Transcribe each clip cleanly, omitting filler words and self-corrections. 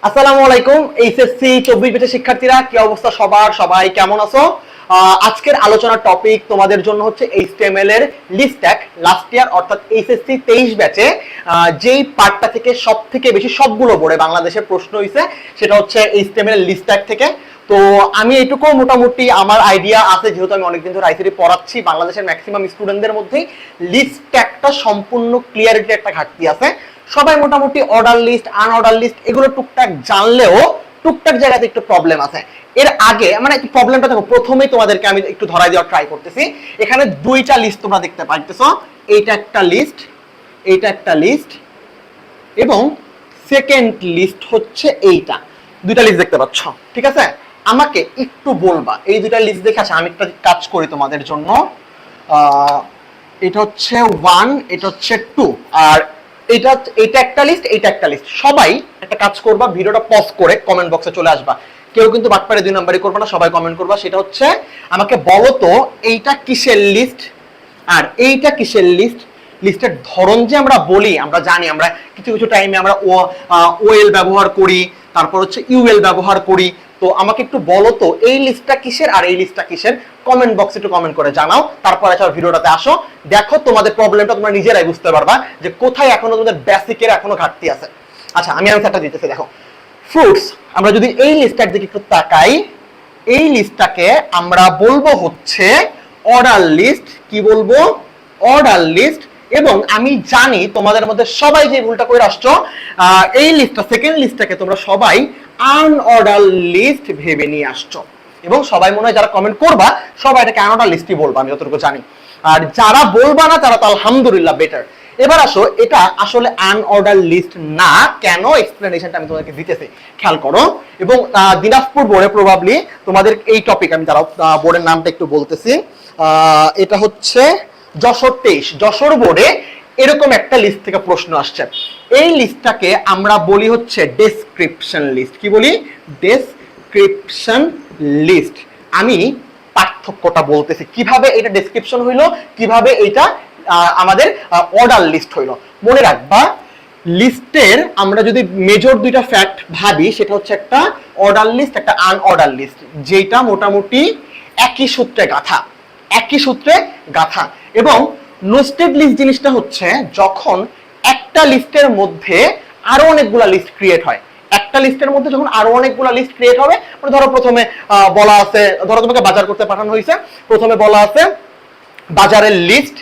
আসসালামু আলাইকুম। এইচএসসি 24 ব্যাচের শিক্ষার্থীরা, কি অবস্থা সবার? সবাই কেমন আছো? আজকের আলোচনার টপিক তোমাদের জন্য হচ্ছে এইচটিএমএল এর লিস্ট ট্যাগ। লাস্ট ইয়ার অর্থাৎ এইচএসসি 23 ব্যাচে যেই পার্টটা থেকে সব থেকে বেশি সবগুলো বোর্ডে বাংলাদেশের প্রশ্ন হয়েছে সেটা হচ্ছে এইচটিএমএল এর লিস্ট ট্যাগ থেকে। তো আমি এইটুকু মোটামুটি আমার আইডিয়া আছে, যেহেতু আমি অনেকদিন ধরে আইসিটি পড়াচ্ছি, বাংলাদেশের ম্যাক্সিমাম স্টুডেন্টদের মধ্যেই লিস্ট ট্যাগটা সম্পূর্ণ ক্লিয়ারিটি একটা ঘাটতি আছে। সবাই মোটামুটি অর্ডার লিস্ট, আনঅর্ডার লিস্ট এগুলো টুকটাক জানলেও টুকটাক জায়গাতে একটু প্রবলেম আছে। এর আগে মানে প্রবলেমটা দেখো, প্রথমেই তোমাদেরকে আমি একটু ধরাই দেওয়ার ট্রাই করতেছি। এখানে দুইটা লিস্ট তোমরা দেখতে পাইতেছো, এইটা একটা লিস্ট, এইটা একটা লিস্ট, এবং সেকেন্ড লিস্ট হচ্ছে এইটা। দুইটা লিস্ট দেখতে পাচ্ছ, ঠিক আছে? আমাকে একটু বলবা এই দুইটা লিস্ট দেখে। আচ্ছা, আমি একটা কাজ করি তোমাদের জন্য। এটা হচ্ছে 1, এটা হচ্ছে 2, আর এটা একটা লিস্ট, এটা একটা লিস্ট। সবাই একটা কাজ করবা, ভিডিওটা পজ করে কমেন্ট বক্সে চলে আসবা। কেউ কিন্তু বাটপারে 2 নাম্বারই করবে না, সবাই কমেন্ট করবা। সেটা হচ্ছে আমাকে বলো তো এইটা কিসের লিস্ট আর এইটা কিসের লিস্ট। লিস্টের ধরন যে আমরা বলি, আমরা জানি, আমরা কিছু কিছু টাইমে আমরা ওএল ব্যবহার করি, তারপর হচ্ছে ইউএল ব্যবহার করি। তো আমাকে একটু বলো তো এই লিস্টটা কিসের আর এই লিস্টটা কিসের। কমেন্ট বক্সে একটু কমেন্ট করে জানাও। তারপর আচ্ছা ভিডিওটাতে আসো, দেখো তোমাদের প্রবলেমটা তোমরা নিজেরাই বুঝতে পারবা যে কোথায় এখনো তোমাদের বেসিকের এখনো ঘাটতি আছে। আচ্ছা, আমি আনসারটা দিতেছি। দেখো, ফ্রুটস, আমরা যদি এই লিস্টটার দিকে একটু তাকাই, এই লিস্টটাকে আমরা বলবো হচ্ছে অর্ডার লিস্ট। কি বলবো? Order list. এবং আমি জানি তোমাদের মধ্যে সবাই যে ভুলটা করে আসছো, এই লিস্টটা, সেকেন্ড লিস্টটাকে তোমরা সবাই আনঅর্ডার লিস্ট ভেবে নিয়ে আসছো। এবং সবাই মনে হয় যারা কমেন্ট করবা সবাই এটাকে আনঅর্ডার লিস্টই বলবা, আমি যতটুকু জানি। আর যারা বলবা না তারা তো আলহামদুলিল্লাহ, বেটার। এবার আসো, এটা আসলে আনঅর্ডার লিস্ট না। কেন? এক্সপ্লেনেশনটা আমি তোমাদেরকে দিতেছি, খেয়াল করো। এবং দিনাজপুর বোর্ডে প্রবাবলি তোমাদের এই টপিক, আমি তারা বোর্ডের নামটা একটু বলতেছি। এটা হচ্ছে যশোর 23, যশোর বোর্ডে এরকম একটা লিস্ট থেকে প্রশ্ন আসছে। এই লিস্টটাকে আমরা বলি হচ্ছে ডেসক্রিপশন লিস্ট। কি বলি? Description list. আমি পার্থক্যটা বলতেছি, কিভাবে এটা ডেসক্রিপশন হইলো, কিভাবে এটা আমাদের অর্ডার লিস্ট হইলো। মনে রাখবা, লিস্টের আমরা যদি মেজর দুইটা ফ্যাক্ট ভাবি, সেটা হচ্ছে একটা অর্ডার লিস্ট, একটা আনঅর্ডার লিস্ট, যেটা মোটামুটি একই সূত্রে গাঁথা, একই সূত্রে গাঁথা। এবং নোস্টেড লিস্ট জিনিসটা হচ্ছে যখন একটা লিস্টের মধ্যে আরো অনেকগুলা লিস্ট ক্রিয়েট হয়। একটা লিস্টের মধ্যে যখন আরো অনেকগুলা লিস্ট ক্রিয়েট হবে, মানে ধরো প্রথমে বলা আছে, ধরো তোমাকে বাজার করতে পাঠানো হয়েছে, প্রথমে বলা আছে বাজারের লিস্ট,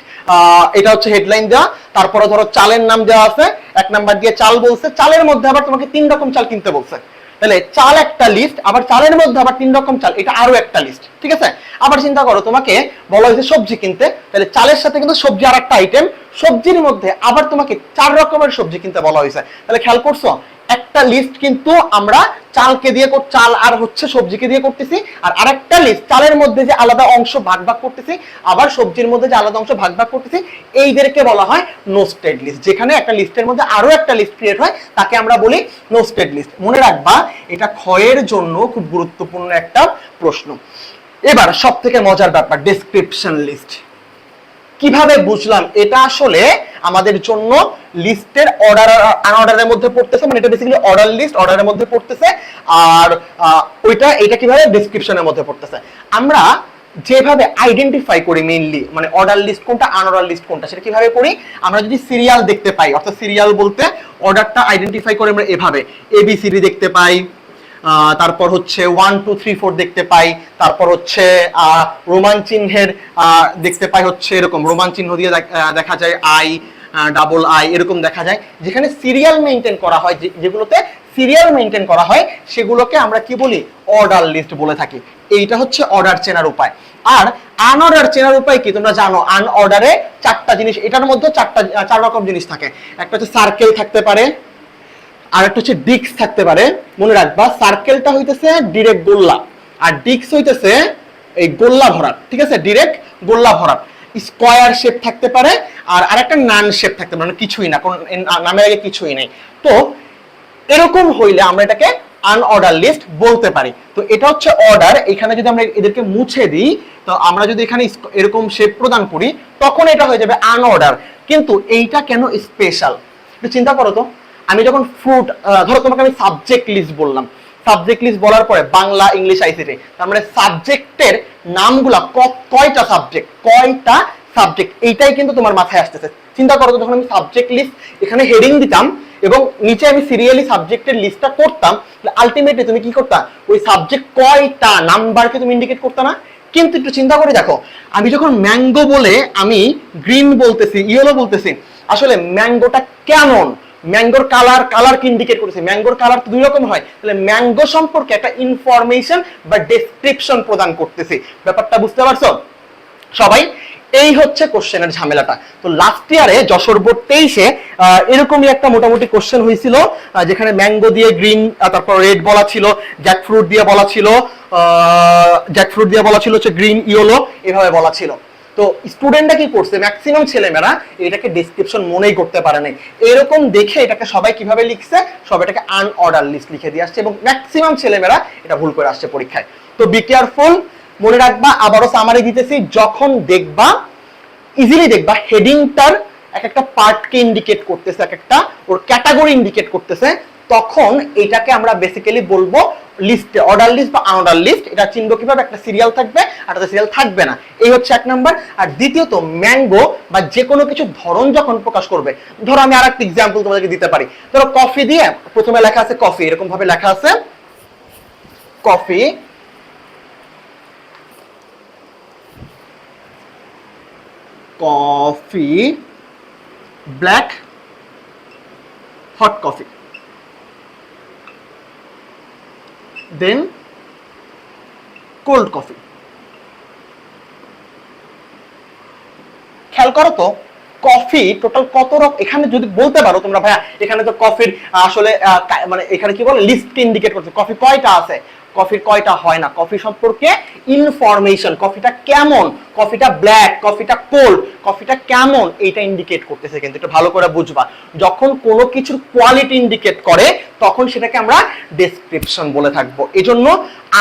এটা হচ্ছে হেডলাইন দেওয়া। তারপরে ধরো চালের নাম দেওয়া আছে, 1 নাম্বার দিয়ে চাল বলছে, চালের মধ্যে আবার তোমাকে 3 রকম চাল কিনতে বলছে। তাহলে চাল একটা লিস্ট, আবার চালের মধ্যে আবার 3 রকম চাল, এটা আরো একটা লিস্ট, ঠিক আছে? আবার চিন্তা করো, তোমাকে বলা হয়েছে সবজি কিনতে, তাহলে চালের সাথে কিন্তু সবজি আর একটা আইটেম, সবজির মধ্যে আবার তোমাকে 4 রকমের সবজি কিনতে বলা হয়েছে। তাহলে খেয়াল করছো, একটা লিস্ট কিন্তু আমরা চালকে দিয়ে চাল আর হচ্ছে সবজিকে দিয়ে করতেছি, আর আরেকটা লিস্ট চালের মধ্যে যে আলাদা অংশ ভাগ ভাগ করতেছি, আবার সবজির মধ্যে যে আলাদা অংশ ভাগ ভাগ করতেছি, এইদেরকে বলা হয় নোস্টেড লিস্ট। যেখানে একটা লিস্টের মধ্যে আরো একটা লিস্ট ক্রিয়েট হয়, তাকে আমরা বলি নোস্টেড লিস্ট। মনে রাখবা, এটা ক্ষয়ের জন্য খুব গুরুত্বপূর্ণ একটা প্রশ্ন। এবার সব থেকে মজার ব্যাপার, ডেসক্রিপশন লিস্ট। কিভাবে বুঝলাম এটা আসলে আমাদের জন্য লিস্টের অর্ডার আনঅর্ডারের মধ্যে পড়তেছে, মানে এটা বেসিক্যালি অর্ডার লিস্ট, অর্ডারের মধ্যে পড়তেছে। আর এটা কিভাবে ডেসক্রিপশনের মধ্যে পড়তেছে। আমরা যেভাবে আইডেন্টিফাই করি মেইনলি, মানে অর্ডার লিস্ট কোনটা, আনঅর্ডার লিস্ট কোনটা, সেটা কিভাবে করি? আমরা যদি সিরিয়াল দেখতে পাই, অর্থাৎ সিরিয়াল বলতে অর্ডারটা আইডেন্টিফাই করে আমরা এভাবে ABCD দেখতে পাই, তারপর হচ্ছে 1 2 3 4 দেখতে পাই, তারপর হচ্ছে রোমান চিহ্নের দেখতে পাই, হচ্ছে এরকম রোমান চিহ্ন দিয়ে দেখা যায় I এরকম দেখা যায়। যেখানে সিরিয়াল মেইনটেইন করা হয়, যেগুলোতে সিরিয়াল মেইনটেইন করা হয়, সেগুলোকে আমরা কি বলি? অর্ডার লিস্ট বলে থাকি। এইটা হচ্ছে অর্ডার চেনার উপায়। আর আনঅর্ডার চেনার উপায় কি তোমরা জানো? আনঅর্ডারে 4টা জিনিস, এটার মধ্যে 4 রকম জিনিস থাকে। একটা হচ্ছে সার্কেল থাকতে পারে, আর একটা হচ্ছে ডিক্স থাকতে পারে। মনে রাখবা, সার্কেলটা হইতেছে ডিরেক্ট গোল্লা, আর ডিক্স হইতেছে এই গোল্লা ভরাট, ঠিক আছে? ডিরেক্ট গোল্লা ভরাট। স্কয়ার শেপ থাকতে পারে, আর আরেকটা নান শেপ থাকতে পারে, মানে কিছুই না, কোন নামের আগে কিছুই নেই। তো এরকম হইলে আমরা এটাকে আনঅর্ডার লিস্ট বলতে পারি। তো এটা হচ্ছে অর্ডার। এখানে যদি আমরা এদেরকে মুছে দিই, তো আমরা যদি এখানে এরকম শেপ প্রদান করি, তখন এটা হয়ে যাবে আনঅর্ডার। কিন্তু এইটা কেন স্পেশাল? একটু চিন্তা করো তো, আমি যখন ফ্রুট, ধরো তোমাকে আমি সাবজেক্ট লিস্ট বললাম, সাবজেক্ট লিস্ট বলার পরে বাংলা, ইংলিশ, আইসিটি, তার মানে সাবজেক্টের নামগুলা কয়টা সাবজেক্ট এইটাই কিন্তু তোমার মাথায় আসতেছে। চিন্তা করো, যখন আমি সাবজেক্ট লিস্ট এখানে হেডিং দিতাম এবং নিচে আমি সিরিয়ালি সাবজেক্টের লিস্টটা করতাম, আলটিমেটলি তুমি কি করতা, ওই সাবজেক্ট কয়টা নাম্বারকে তুমি ইন্ডিকেট করতে না। কিন্তু একটু চিন্তা করে দেখো, আমি যখন ম্যাঙ্গো বলে আমি গ্রিন বলতেছি, ইয়েলো বলতেছি, আসলে ম্যাঙ্গোটা কেমন, ম্যাঙ্গোর কালার কি ইন্ডিকেট করেছে, ম্যাঙ্গোর কালার তো দুই রকম হয়, তাহলে ম্যাঙ্গো সম্পর্কে একটা ইনফরমেশন বা ডেসক্রিপশন প্রদান করতেছি। ব্যাপারটা বুঝতে পারছো সবাই? এই হচ্ছে কোশ্চেনের ঝামেলাটা। তো লাস্ট ইয়ারে যশোর বোর্ড 23-এ এরকমই একটা মোটামুটি কোশ্চেন হয়েছিল, যেখানে ম্যাঙ্গো দিয়ে গ্রিন, তারপর রেড বলা ছিল, জ্যাকফ্রুট দিয়ে বলা ছিল হচ্ছে গ্রিন, ইয়েলো, এভাবে বলা ছিল। তো স্টুডেন্টরা কি করছে, ম্যাক্সিমাম ছেলেমেয়েরা এটাকে ডেসক্রিপশন মনেই করতে পারে নাই। এরকম দেখে এটাকে সবাই কিভাবে লিখছে, সবাই এটাকে আনঅর্ডার লিস্ট লিখে দিয়ে আসছে এবং ম্যাক্সিমাম ছেলেমেয়েরা এটা ভুল করে আসছে পরীক্ষায়। তো বি কেয়ারফুল, মনে রাখবা, আবারও সামারি দিতেছি, যখন দেখবা, ইজিলি দেখবা হেডিংটার এক একটা পার্টকে ইন্ডিকেট করতেছে, এক একটা ওর ক্যাটাগরি ইন্ডিকেট করতেছে, তখন এটাকে আমরা বেসিক্যালি বলবো লিস্টে অর্ডার লিস্ট বা আনঅর্ডার লিস্ট। এটা চিনবো কিভাবে, একটা সিরিয়াল থাকবে আর একটা সিরিয়াল থাকবে না, এই হচ্ছে এক নাম্বার। আর দ্বিতীয়ত, ম্যাঙ্গো বা যে কোনো কিছু ধরন যখন প্রকাশ করবে, ধরো আমি আর একটা এক্সাম্পল তোমাদেরকে দিতে পারি, ধরো কফি দিয়ে প্রথমে লেখা আছে কফি, এরকম ভাবে লেখা আছে coffee, coffee, black, hot coffee, then cold coffee. খেয়াল করো তো কফি টোটাল কত রকম, এখানে যদি বলতে পারো তোমরা ভাইয়া এখানে তো কফির আসলে মানে এখানে কি বলে লিস্ট ইন্ডিকেট করছে, কফি কয়টা আছে, কফির কয়টা হয় না, কফি সম্পর্কে ইনফরমেশন, কফিটা কেমন, কফিটা ব্ল্যাক, কফিটা কোল্ড, কফিটা কেমন, এইটা ইন্ডিকেট করতেছে। কিন্তু এটা ভালো করে বুঝবা, যখন কোনো কিছুর কোয়ালিটি ইন্ডিকেট করে তখন সেটাকে আমরা ডেসক্রিপশন বলে থাকবো। এজন্য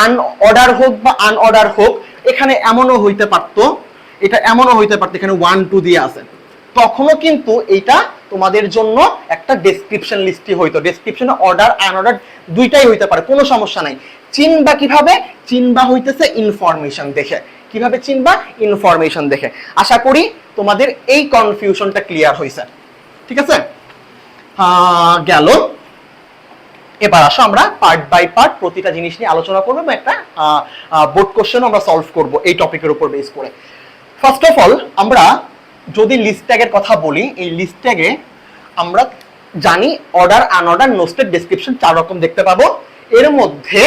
আনঅর্ডার হোক বা আনঅর্ডার হোক, এখানে এমনও হইতে পারতো, এটা এমনও হইতে পারতো এখানে 1 2 দিয়ে আছে, তখনও কিন্তু এটা তোমাদের জন্য একটা ডেসক্রিপশন লিস্টই হইতো। ডেসক্রিপশনে অর্ডার আনঅর্ডার দুইটাই হইতে পারে, কোনো সমস্যা নাই। চিনবা কিভাবে, চিনবা হইতেছে ইনফরমেশন দেখে। কিভাবে চিনবা, ইনফরমেশন দেখে। আশা করি তোমাদের এই কনফিউশনটা ক্লিয়ার হয়েছে, ঠিক আছে? গেল, এবার আসো আমরা পার্ট বাই পার্ট প্রতিটা জিনিস নিয়ে আলোচনা করবো এবং একটা বোর্ড কোশ্চেন আমরা সলভ করব এই টপিকের উপর বেস করে। ফার্স্ট অফ অল, আমরা যদি লিস্ট ট্যাগের কথা বলি, এই লিস্ট ট্যাগে আমরা জানি order, unorder, no state, description 4 রকম দেখতে পাবো। এর মধ্যে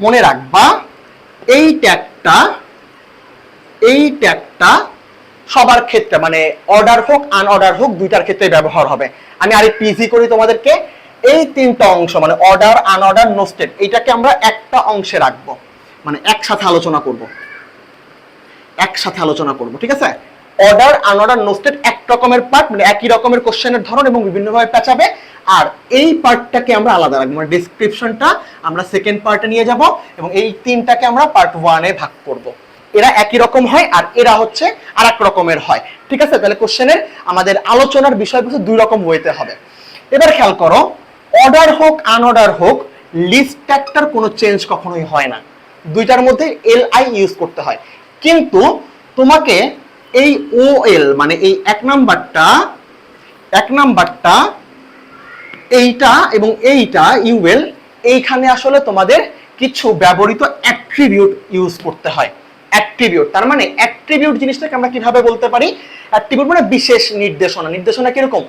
মনে রাখবা এই ট্যাগটা সবার ক্ষেত্রে, মানে অর্ডার হোক আনঅর্ডার হোক দুইটার ক্ষেত্রে ব্যবহার হবে। আমি আরেকটু ইজি করি তোমাদেরকে, এই 3টা অংশ মানে অর্ডার, আনঅর্ডার, নো স্টেট, এইটাকে আমরা একটা অংশে রাখবো, মানে একসাথে আলোচনা করব, ঠিক আছে? অর্ডার, আনঅর্ডার, নো স্টেট এক রকমের পার্ট, মানে একই রকমের কোশ্চেনের ধরন এবং বিভিন্নভাবে পেঁচাবে। আর এই পার্টটাকে আমরা আলাদা রাখবো, মানে ডেসক্রিপশনটা আমরা সেকেন্ড পার্টে নিয়ে যাব এবং এই 3টাকে আমরা পার্ট 1-এ ভাগ করব। এরা একই রকম হয় আর এরা হচ্ছে আরেক রকমের হয়, ঠিক আছে? তাহলে কোশ্চেনের আমাদের আলোচনার বিষয়বস্তু 2 রকম হইতে হবে। এবার খেয়াল করো, অর্ডার হোক আনঅর্ডার হোক, লিস্ট ট্যাগটার কোনো চেঞ্জ কখনোই হয় না, দুইটার মধ্যে এলআই ইউজ করতে হয়। কিন্তু তোমাকে এই ওএল মানে এই এক নাম্বারটা এইটা এবং এইটা ইউএল, এইখানে আসলে তোমাদের কিছু ব্যবহৃত অ্যাট্রিবিউট ইউজ করতে হয়। অ্যাট্রিবিউট তার মানে অ্যাট্রিবিউট জিনিসটাকে আমরা কিভাবে বলতে পারি, অ্যাট্রিবিউট মানে বিশেষ নির্দেশনা। নির্দেশনা কিরকম,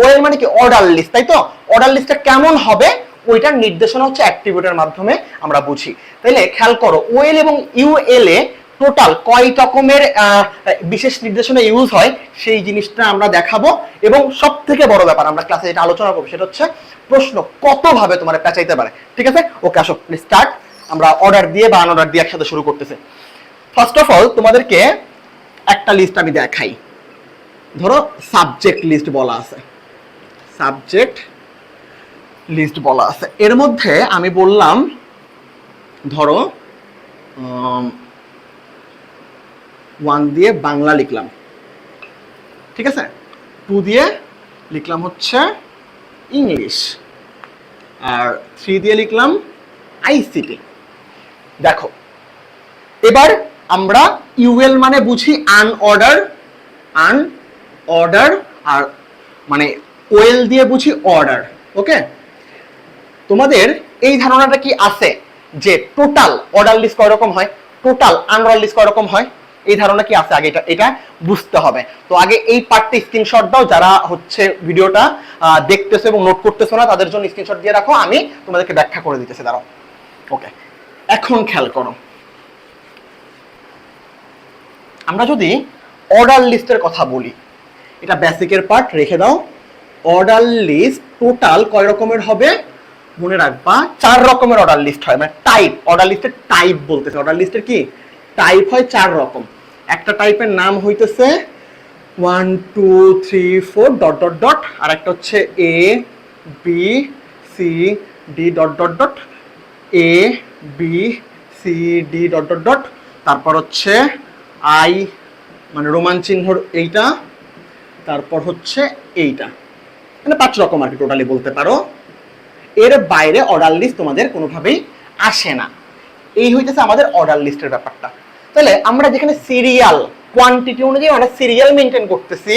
ওএল মানে কি অর্ডার লিস্ট, তাই তো? অর্ডার লিস্টটা কেমন হবে ওইটার নির্দেশনা হচ্ছে অ্যাট্রিবিউটের মাধ্যমে আমরা বুঝি। তাইলে খেয়াল করো, ওএল এবং ইউএল এ টোটাল কয় রকমের বিশেষ নির্দেশনা ইউজ হয় সেই জিনিসটা আমরা দেখাবো। এবং সব থেকে বড় ব্যাপার আমরা ক্লাসে যেটা আলোচনা করবো সেটা হচ্ছে প্রশ্ন কত ভাবে তোমার পেঁচাইতে পারে, ঠিক আছে? ওকে, আসো স্টার্ট। আমরা অর্ডার দিয়ে বা আনঅর্ডার দিয়ে একসাথে শুরু করতেছি। ফার্স্ট অফ অল তোমাদেরকে একটা লিস্ট আমি দেখাই। ধরো সাবজেক্ট লিস্ট বলা আছে, এর মধ্যে আমি বললাম ধরো 1 দিয়ে বাংলা লিখলাম, ঠিক আছে? 2 দিয়ে লিখলাম হচ্ছে ইংলিশ, আর 3 দিয়ে লিখলাম আইসিটি। দেখো এবার আমরা ইউএল মানে বুঝি আনঅর্ডার, আর মানে ওএল দিয়ে বুঝি অর্ডার। ওকে, তোমাদের এই ধারণাটা কি আছে যে টোটাল অর্ডার লিস্ট কয় রকম হয়, টোটাল আনঅর্ডার লিস্ট কয় রকম হয়? এই ধারণা কি আছে? আগে এটা বুঝতে হবে। তো আগে এই পার্টটা স্ক্রিনশট দাও, যারা হচ্ছে ভিডিওটা দেখতেছো এবং নোট করতেছো না তাদের জন্য স্ক্রিনশট দিয়ে রাখো, আমি তোমাদেরকে ব্যাখ্যা করে দিতেছি, দাঁড়াও। ওকে, এখন খেয়াল করো, আমরা যদি অর্ডার লিস্টের কথা বলি, এটা বেসিকের পার্ট, রেখে দাও। অর্ডার লিস্ট টোটাল কয় রকমের হবে? মনে রাখবা 4 রকমের অর্ডার লিস্ট হয়, মানে টাইপ। অর্ডার লিস্টের টাইপ বলতেছে, অর্ডার লিস্টের কি টাইপ হয় 4 রকম। একটা টাইপের নাম হইতেছে 1 2 3 4 ডট ডট ডট, আর একটা হচ্ছে A B C D dot dot dot, A B C D dot dot dot, তারপর হচ্ছে আই মানে রোমান চিহ্নর এইটা, তারপর হচ্ছে এইটা, মানে 5 রকম আর কি টোটালি বলতে পারো। এর বাইরে অর্ডার লিস্ট তোমাদের কোনোভাবেই আসে না। এই হইতেছে আমাদের অর্ডার লিস্টের ব্যাপারটা। তাহলে আমরা যেখানে সিরিয়াল কোয়ান্টিটি অনুযায়ী আমরা সিরিয়াল মেনটেন করতেছি,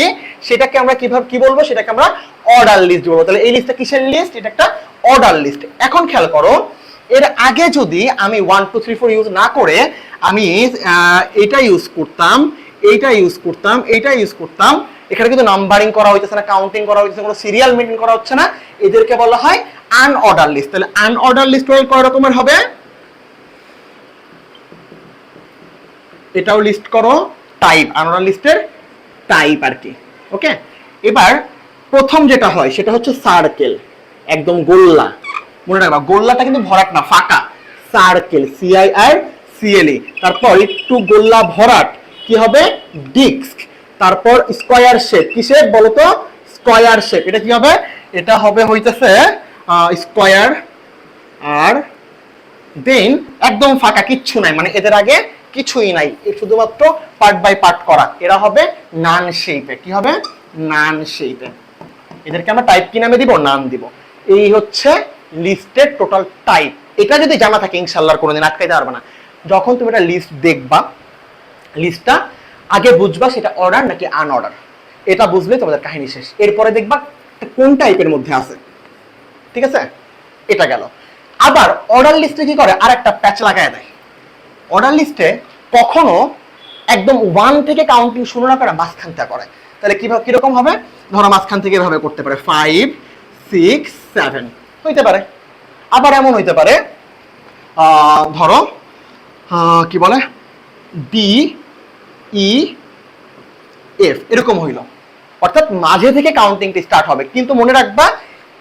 সেটাকে আমরা কিভাবে কি বলবো? সেটাকে আমরা অর্ডার লিস্ট বলবো। তাহলে এই লিস্টটা কিসের লিস্ট? এটা একটা অর্ডার লিস্ট। এখন খেয়াল করো, এর আগে যদি আমি 1 2 3 4 ইউজ না করে আমি এটা ইউজ করতাম, এইটা ইউজ করতাম, এইটা ইউজ করতাম, এখানে কিন্তু নাম্বারিং করা হইতেছে না, কাউন্টিং করা হইতেছে, কোনো সিরিয়াল মেনটেন করা হচ্ছে না, এদেরকে বলা হয় আনঅর্ডার লিস্ট। তাহলে আনঅর্ডার লিস্ট কয় রকমের হবে? এটাও লিস্ট করো, টাইপ, আনঅর্ডার লিস্টের টাইপ আর কি। ওকে, এবার প্রথম যেটা হয় সেটা হচ্ছে সার্কেল, একদম গোল্লা। মনে রাখবা গোল্লাটা কিন্তু ভরাট না, ফাঁকা, সার্কেল, CIRCLE। তারপর একটু গোল্লা ভরাট কি হবে? ডিস্ক। তারপর স্কয়ার শেপ, কি শেপ বলো তো? Square shape. এটা কি হবে? এটা হবে হইতেছে স্কয়ার। আর দেন একদম ফাঁকা, কিচ্ছু নাই, মানে এদের আগে কিছুই নাই, শুধুমাত্র পার্ট বাই পার্ট করা, এরা হবে নান শেপে। কি হবে? নান শেপে। এদেরকে আমরা টাইপ কি নামে দিব? নাম দিব। এই হচ্ছে লিস্টের টোটাল টাইপ। এটা যদি জানা থাকে ইনশাআল্লাহ কোনোদিন আটকাইতে পারবে না। যখন তুমি একটা লিস্ট দেখবা, লিস্টটা আগে বুঝবা সেটা অর্ডার নাকি আনঅর্ডার, এটা বুঝলে তোমাদের কাহিনী শেষ। এরপরে দেখবা কোন টাইপের মধ্যে আছে। ঠিক আছে, এটা গেল। আবার অর্ডার লিস্টে কি করে? আর একটা প্যাচ লাগায় দেয়। অর্ডার লিস্টে কখনো একদম 1 থেকে কাউন্টিং শুরু না করে মাঝখান থেকে করে। তাহলে কিরকম হবে? ধরো মাঝখান থেকে এভাবে করতে পারে 5 6 7 হইতে পারে। আবার এমন হইতে পারে ধরো কি বলে ডি ই এফ, এরকম হইল। অর্থাৎ মাঝে থেকে কাউন্টিংটা স্টার্ট হবে। কিন্তু মনে রাখবা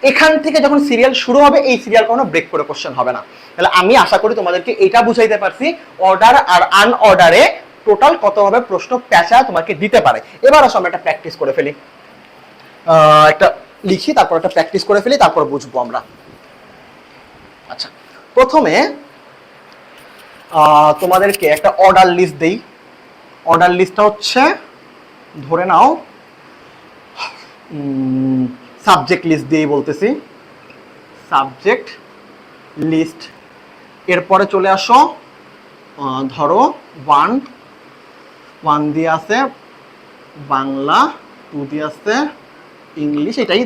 এখান থেকে যখন সিরিয়াল শুরু হবে, এই সিরিয়াল কোনো ব্রেক করে কোশ্চেন হবে না। তাহলে আমি আশা করি তোমাদেরকে এটা বুঝাইতে পারছি অর্ডার আর আনঅর্ডারে টোটাল কতভাবে প্রশ্ন প্যাঁচা তোমাকে দিতে পারে। এবার আসো আমরা একটা প্র্যাকটিস করে ফেলি, একটা লিখি, তারপর একটা প্র্যাকটিস করে ফেলি, তারপর বুঝবো আমরা। আচ্ছা, প্রথমে তোমাদেরকে একটা অর্ডার লিস্ট দেই। অর্ডার লিস্টটা হচ্ছে ধরে নাও সাবজেক্ট লিস্ট দিয়ে বলতেছি, সাবজেক্ট লিস্ট। এরপরে চলে আসো, ধরো 1 দিয়ে আছে বাংলা, 2 দিয়ে আছে ইংলিশ, এটাই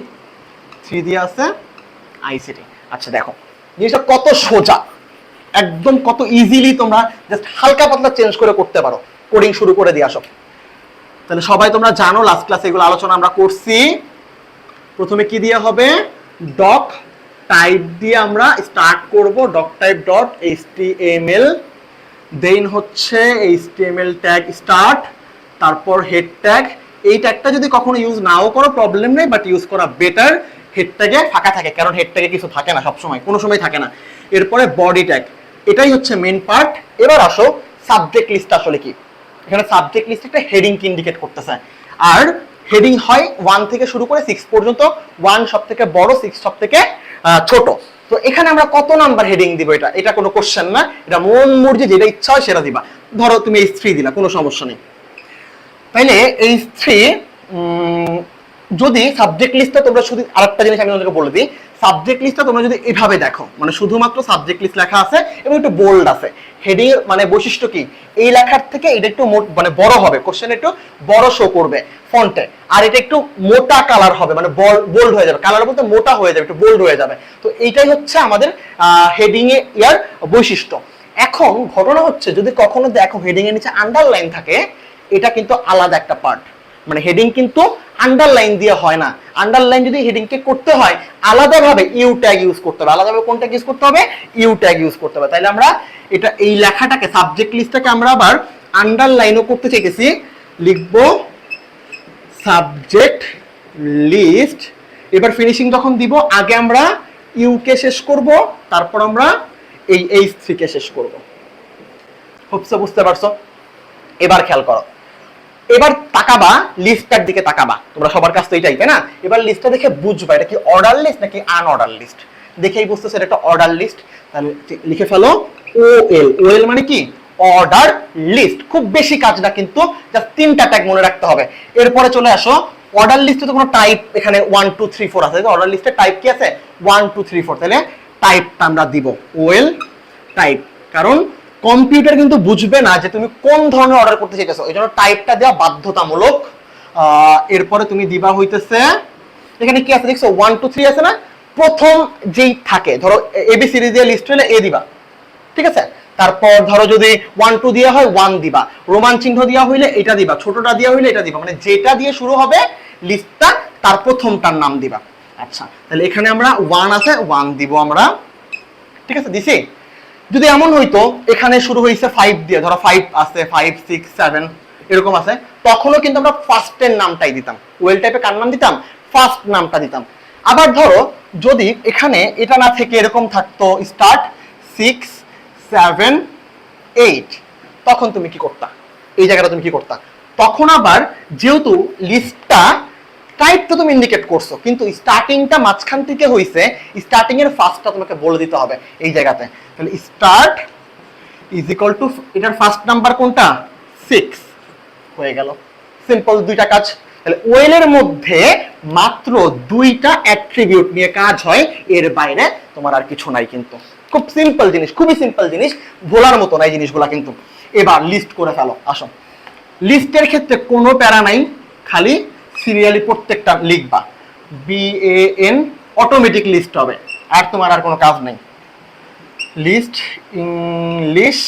3 দিয়ে আছে আইসিটি। আচ্ছা দেখো জিনিসটা কত সোজা, একদম কত ইজিলি তোমরা জাস্ট হালকা পাতলা চেঞ্জ করে করতে পারো। কোডিং শুরু করে দিয়ে আসো। তাহলে সবাই তোমরা জানো লাস্ট ক্লাসে এগুলো আলোচনা আমরা করছি। প্রথমে কি দিয়ে হবে? ডক টাইপ দিয়ে আমরা স্টার্ট করব, ডক টাইপ ডট HTML, দেন হচ্ছে HTML ট্যাগ স্টার্ট, তারপর হেড ট্যাগ। এই ট্যাগটা যদি কখনো ইউজ নাও করো প্রবলেম নেই, বাট ইউজ করা বেটার। হেড ট্যাগে ফাঁকা থাকে, কারণ হেড ট্যাগে কিছু থাকে না সবসময়, কোনো সময় থাকে না। এরপরে বডি ট্যাগ, এটাই হচ্ছে মেন পার্ট। এবার আসো সাবজেক্ট লিস্ট আসলে কি। এখানে সাবজেক্ট লিস্ট একটা হেডিং কে ইন্ডিকেট করতেছে, আর হেডিং হয় 1 থেকে শুরু করে 6 পর্যন্ত। 1 সব থেকে বড়, 6 সব থেকে ছোট। তো এখানে আমরা কত নাম্বার হেডিং দিব? এটা কোনো কোশ্চেন না, এটা মন মর্জি যেটা ইচ্ছা হয় সেটা দিবা। ধরো তুমি H3 দিলা, কোনো সমস্যা নেই। তাইলে H3 যদি সাবজেক্ট লিস্টটা তোমরা শুধু আরেকটা জিনিস আমি তোমাদেরকে বলে দিই, সাবজেক্ট লিস্টটা তোমরা যদি এভাবে দেখো, মানে শুধুমাত্র সাবজেক্ট লিস্ট লেখা আছে এবং একটু বোল্ড আছে, হেডিং এর মানে বৈশিষ্ট্য কি, এই লেখার থেকে এটা একটু মানে বড় হবে, কোশ্চেন একটু বড় শো করবে ফন্টে, আর এটা একটু মোটা কালার হবে, মানে বোল্ড হয়ে যাবে, কালার বলতে মোটা হয়ে যাবে, একটু বোল্ড হয়ে যাবে। তো এইটাই হচ্ছে আমাদের হেডিং এ ইয়ার বৈশিষ্ট্য। এখন ঘটনা হচ্ছে যদি কখনো দেখো হেডিং এর নিচে আন্ডারলাইন থাকে, এটা কিন্তু আলাদা একটা পার্ট, মানে হেডিং কিন্তু আন্ডারলাইন দিয়ে হয় না। আন্ডারলাইন যদি হেডিং কে করতে হয় আলাদাভাবে ইউ ট্যাগ ইউজ করতে হবে, আলাদাভাবে কোন ট্যাগ ইউজ করতে হবে, ইউ ট্যাগ ইউজ করতে হবে। তাইলে আমরা এটা এই লেখাটাকে সাবজেক্ট লিস্টটাকে আমরা আবার আন্ডারলাইনও করতে চাইতেছি, লিখব সাবজেক্ট লিস্ট। এবার ফিনিশিং যখন দিব আগে আমরা ইউ কে শেষ করব, তারপর আমরা এই H3 কে শেষ করব। হোপসো বুঝতে পারছো? এবার খেয়াল করো, এবার তাকাবা লিস্টটার দিকে তাকাবা, তোমরা সবার কাছে তো এটাই তাই না? এবার লিস্টটা দেখে বুঝবা এটা কি অর্ডার লিস্ট নাকি আনঅর্ডার লিস্ট। দেখেই বুঝতেছো এটা একটা অর্ডার লিস্ট। তাহলে লিখে ফেলো ওএল। ওএল মানে কি? Order list. খুব বেশি কাজ না কিন্তু, জাস্ট 3টা ট্যাগ মনে রাখতে হবে। এরপরে চলে আসো, অর্ডার লিস্টে তো কোনো টাইপ এখানে 1 2 3 4 আছে, অর্ডার লিস্টে টাইপ কি আছে? 1 2 3 4। তাহলে টাইপটা আমরা দিব ওএল টাইপ, কারণ কম্পিউটার কিন্তু বুঝবে না যে তুমি কোন ধরনের অর্ডার করতে চাইতেছো, এই জন্য টাইপটা দেওয়া বাধ্যতামূলক। এরপরে তুমি দিবা হইতেছে, এখানে কি আছে দেখছো 1 2 3 আছে না, প্রথম যেই থাকে, ধরো এবিসিডি দিয়ে লিস্ট হলে এ দিবা, ঠিক আছে? তারপর ধরো যদি 1 2 দেওয়া হয় 1 দিবা, রোমান চিহ্ন দেওয়া হইলে এটা দিবা, ছোটটা দেওয়া হইলে এটা দিবা, মানে যেটা দিয়ে শুরু হবে লিস্টটা তার প্রথমটার নাম দিবা। আচ্ছা, তাহলে এখানে আমরা 1 আছে 1 দিব আমরা, ঠিক আছে? দিছি। যদি এমন হইতো এখানে শুরু হয়েছে 5 দিয়ে, ধরো 5 আছে 5 6 7 এরকম আছে, তখনও কিন্তু আমরা ফার্স্টের নামটাই দিতাম। ওয়েল টাইপে কার নাম দিতাম? ফার্স্ট নামটা দিতাম। আবার ধরো যদি এখানে এটা না থেকে এরকম থাকতো স্টার্ট 6 7 8, তখন তুমি কি করতা? এই জায়গাটা তুমি কি করতা? তখন আবার যেহেতু লিস্টটা টাইপটা তুমি ইন্ডিকেট করছো, কিন্তু স্টার্টিংটা মাঝখান থেকে হইছে, স্টার্টিং এর ফার্স্টটা তোমাকে বলে দিতে হবে এই জায়গাতে। তাহলে স্টার্ট ইজ ইকুয়াল টু, এটার ফার্স্ট নাম্বার কোনটা? 6 হয়ে গেল। সিম্পল দুইটা কাজ। তাহলে ওয়েলের মধ্যে মাত্র 2টা অ্যাট্রিবিউট নিয়ে কাজ হয়, এর বাইরে তোমার আর কিছু নাই। কিন্তু খুব সিম্পল জিনিস, খুবই সিম্পল জিনিস, ভোলার মতো নাই জিনিসগুলা কিন্তু। এবার লিস্ট করে ফেলো। আসো, লিস্টের ক্ষেত্রে কোনো প্যারা নাই, খালি সিরিয়ালি প্রত্যেকটা লিখবা, BAN, অটোমেটিক লিস্ট হবে, আর তোমার আর কোনো কাজ নেই। লিস্ট ইংলিশ,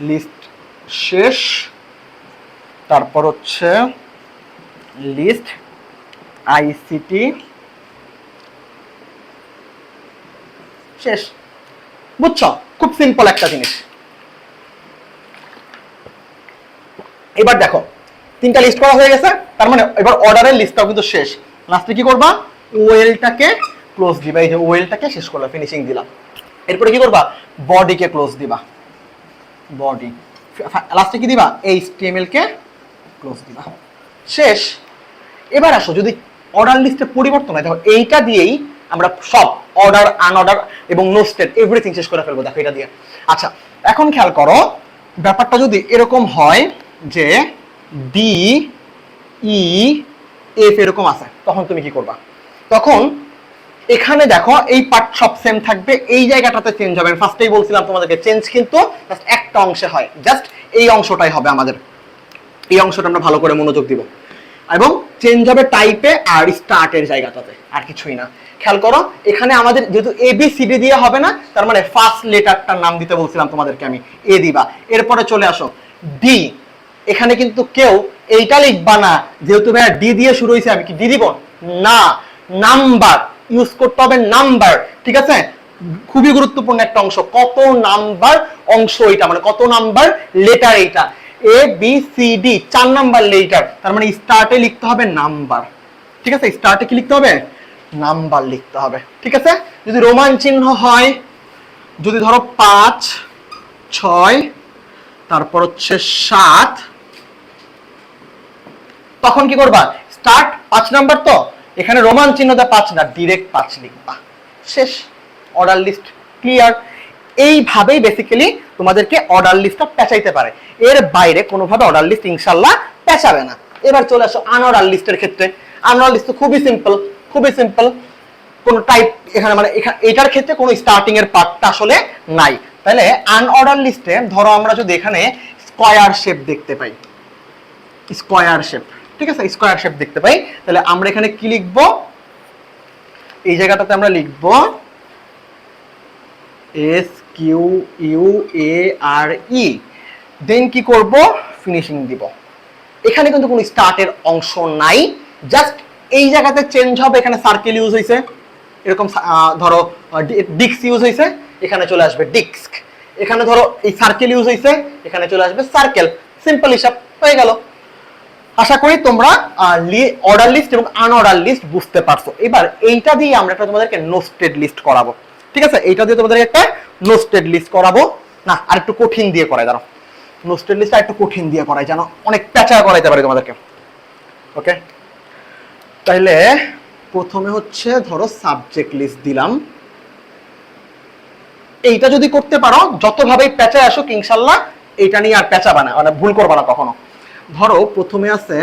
লিস্ট শেষ, তারপর হচ্ছে লিস্ট ICT শেষ। বুঝছো? খুব সিম্পল একটা জিনিস। এবার দেখো 3টা লিস্ট করা হয়ে গেছে, তার মানে এবার অর্ডারের লিস্টটাও কিন্তু শেষ। লাস্টে কি করবা? ওয়েলটাকে ক্লোজ দিবা, এই যে ওয়েলটাকে শেষ করলাম, ফিনিশিং দিলাম। এরপরে কি করবা? বডিকে ক্লোজ দিবা, বডি। লাস্টে কি দিবা? HTML কে ক্লোজ দিবা, শেষ। এবার আসো, যদি অর্ডার লিস্টে পরিবর্তন হয়, দেখো এইটা দিয়েই আমরা সব অর্ডার আনঅর্ডার এবং নো স্টেট এভরিথিং শেষ করে ফেলবো, দেখো এটা দিয়ে। আচ্ছা, এখন খেয়াল করো, ব্যাপারটা যদি এরকম হয় যে DEF এরকম আছে, তখন তুমি কি করবা? তখন এখানে দেখো এই পার্ট সব সেম থাকবে, এই জায়গাটাতে চেঞ্জ হবে। ফার্স্টেই বলছিলাম তোমাদেরকে, চেঞ্জ কিন্তু জাস্ট একটা অংশে হয়, জাস্ট এই অংশটাই হবে আমাদের। এই অংশটা আমরা ভালো করে মনোযোগ দিব, এবং চেঞ্জ হবে টাইপে আর স্টার্টের জায়গাটাতে, আর কিছুই না। খেয়াল করো, এখানে আমাদের যেহেতু ABCD দিয়ে হবে না, তার মানে ফার্স্ট লেটারটার নাম দিতে বলছিলাম তোমাদেরকে আমি, এ দিবা। এরপরে চলে আসো ডি, এখানে কিন্তু কেউ এইটা লিখবা না, যেহেতু ভাইয়া ডি দিয়ে শুরু হয়েছে, আমি কি ডি দিব না, নাম্বার ইউজ করতে হবে, নাম্বার, ঠিক আছে? খুবই গুরুত্বপূর্ণ একটা অংশ, কত নাম্বার অংশ এটা, মানে কত নাম্বার লেটার এইটা। ABCD 4 নাম্বার লেটার, তার মানে স্টার্টে লিখতে হবে নাম্বার, ঠিক আছে? স্টার্টে কি লিখতে হবে? নাম্বার লিখতে হবে, ঠিক আছে? যদি রোমান চিহ্ন হয়, যদি ধরো 5 6 তারপর হচ্ছে 7, তখন কি করবা? স্টার্ট 5 নাম্বার, তো এখানে রোমান চিহ্ন দা 5 না, ডাইরেক্ট 5 লিখবা, শেষ। Order list clear. এইভাবেই বেসিক্যালি তোমাদেরকে অর্ডার লিস্টটা পেঁচাইতে পারে, এর বাইরে কোনোভাবে অর্ডার লিস্ট ইনশাআল্লাহ পেঁচাবে না। এবার চলে আসো আনঅর্ডার লিস্টের ক্ষেত্রে। আনঅর্ডার লিস্ট তো খুবই সিম্পল, খুবই সিম্পল। কোনো টাইপ এখানে মানে এটার ক্ষেত্রে কোনো স্টার্টিং এর পার্টটা আসলে নাই। তাহলে আনঅর্ডার লিস্টে ধরো আমরা যদি এখানে স্কয়ার শেপ দেখতে পাই, স্কয়ার শেপ, ঠিক আছে, স্কয়ার শেপ দেখতে পাই, তাহলে আমরা এখানে কি লিখবো, এই জায়গাটাতে আমরা লিখবো SQUARE, দেন কি করব, ফিনিশিং দিব। এখানে কিন্তু কোনো স্টার্টের অংশ নাই, জাস্ট এই জায়গাতে চেঞ্জ হবে, এখানে সার্কেল ইউজ হয়েছে, এরকম ধরো ডিস্ক ইউজ হয়েছে, এখানে চলে আসবে ডিস্ক। এখানে ধরো এই সার্কেল ইউজ হয়েছে, এখানে চলে আসবে সার্কেল। সিম্পল হিসাব হয়ে গেল। আশা করি তোমরা অর্ডার লিস্ট এবং আনঅর্ডার লিস্ট বুঝতে পারছো। এবার এইটা দিয়ে আমরা একটা তোমাদেরকে নোস্টেড লিস্ট করাবো, ঠিক আছে, এইটা দিয়ে তোমাদের একটা নোস্টেড লিস্ট করাবো। না, আর একটু কঠিন দিয়ে করাই, দাঁড়াও, নোস্টেড লিস্ট আর একটু কঠিন দিয়ে করাই, যেন অনেক প্যাঁচা করাইতে পারি তোমাদেরকে। ওকে, তাহলে প্রথমে হচ্ছে ধরো সাবজেক্ট লিস্ট দিলাম। এইটা যদি করতে পারো, যতভাবেই প্যাঁচা আসুক ইনশাল্লাহ এইটা নিয়ে আর প্যাঁচা বানা, মানে ভুল করবা না কখনো। ধরো প্রথমে আছে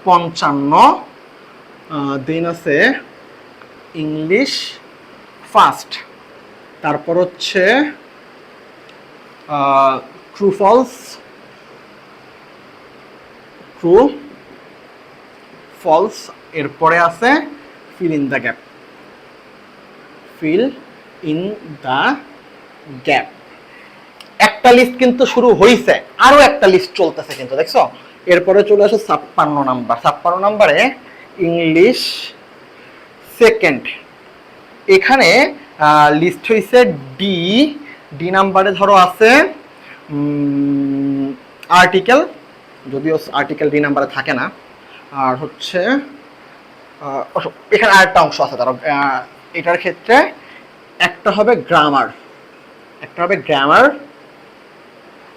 55, দেন আছে ইংলিশ ফার্স্ট, তারপর হচ্ছে ট্রু ফলস, ট্রু ফলস, এরপরে আছে feel in the gap, feel in the gap. একটা লিস্ট কিন্তু শুরু হয়েছে, আরো একটা লিস্ট চলতেছে কিন্তু, দেখছো। এরপরে চলে আসে 56 নাম্বার, 56 নাম্বারে ইংলিশ সেকেন্ড। এখানে লিস্ট হয়েছে ডি, ডি নাম্বারে ধরো আছে আর্টিকেল, যদিও আর্টিকেল ডি নাম্বারে থাকে না। আর হচ্ছে এখানে আরেকটা অংশ আছে, ধরো এটার ক্ষেত্রে একটা হবে গ্রামার, একটা হবে গ্রামার।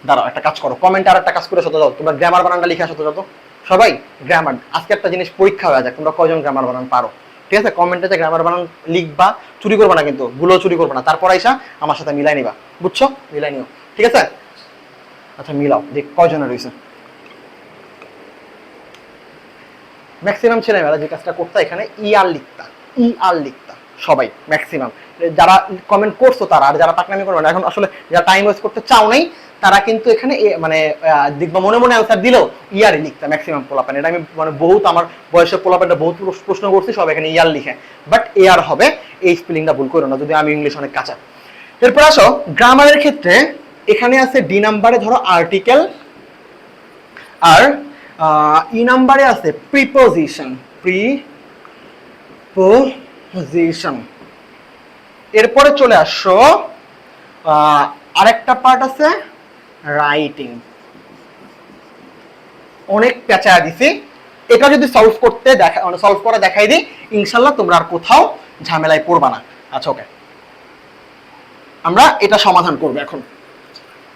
দাঁড়াও, একটা কাজ করো, কমেন্টে আর একটা কাজ করে শত যাও, তোমরা গ্রামার বানানটা লিখে আসো তো সবাই। গ্রামার আজকে একটা জিনিস পরীক্ষা হয়ে যাক, তোমরা কয়জন গ্রামার বানান পারো, ঠিক আছে। কমেন্টে যে গ্রামার বানান লিখবা, চুরি করবে না কিন্তু, ভুলো চুরি করবে না, তারপর আইসা আমার সাথে মিলাই নিবা, বুঝছো, মিলাই নিও, ঠিক আছে। আচ্ছা মিলাও, দেখ কয়জনের রয়েছে। ম্যাক্সিমাম ছেলেমেয়েরা যে কাজটা করতে এখানে ইয়ার লিখতা, ইয়ার লিখতা সবাই ম্যাক্সিমাম। যারা কমেন্ট করছো তারা, আর যারা পাকনামি করবে না, এখন আসলে যারা টাইম ওয়েস্ট করতে চাও নাই তারা কিন্তু এখানে মানে দেখবা মনে মনে অ্যান্সার দিলেও ইয়ারই লিখতা ম্যাক্সিমাম পোলাপান। এটা আমি মানে বহুত আমার বয়সের পোলাপানটা বহুত প্রশ্ন করছি, সব এখানে ইয়ার লিখে, বাট এয়ার হবে, এই স্পেলিংটা ভুল করো না, যদি আমি ইংলিশ অনেক কাঁচা। এরপর আসো গ্রামারের ক্ষেত্রে, এখানে আছে ডি নাম্বারে ধরো আর্টিকেল, আর ই নাম্বারে আছে প্রিপোজিশন, প্রিপোজিশন। এরপরে চলে আসো আরেকটা পার্ট আছে রাইটিং। অনেক পেঁচায়া দিছি, এটা যদি সলভ করতে দেখা, মানে সলভ করা দেখাই দিই, ইনশাল্লাহ তোমরা আর কোথাও ঝামেলায় পড়বা না। আচ্ছা ওকে, আমরা এটা সমাধান করবো এখন।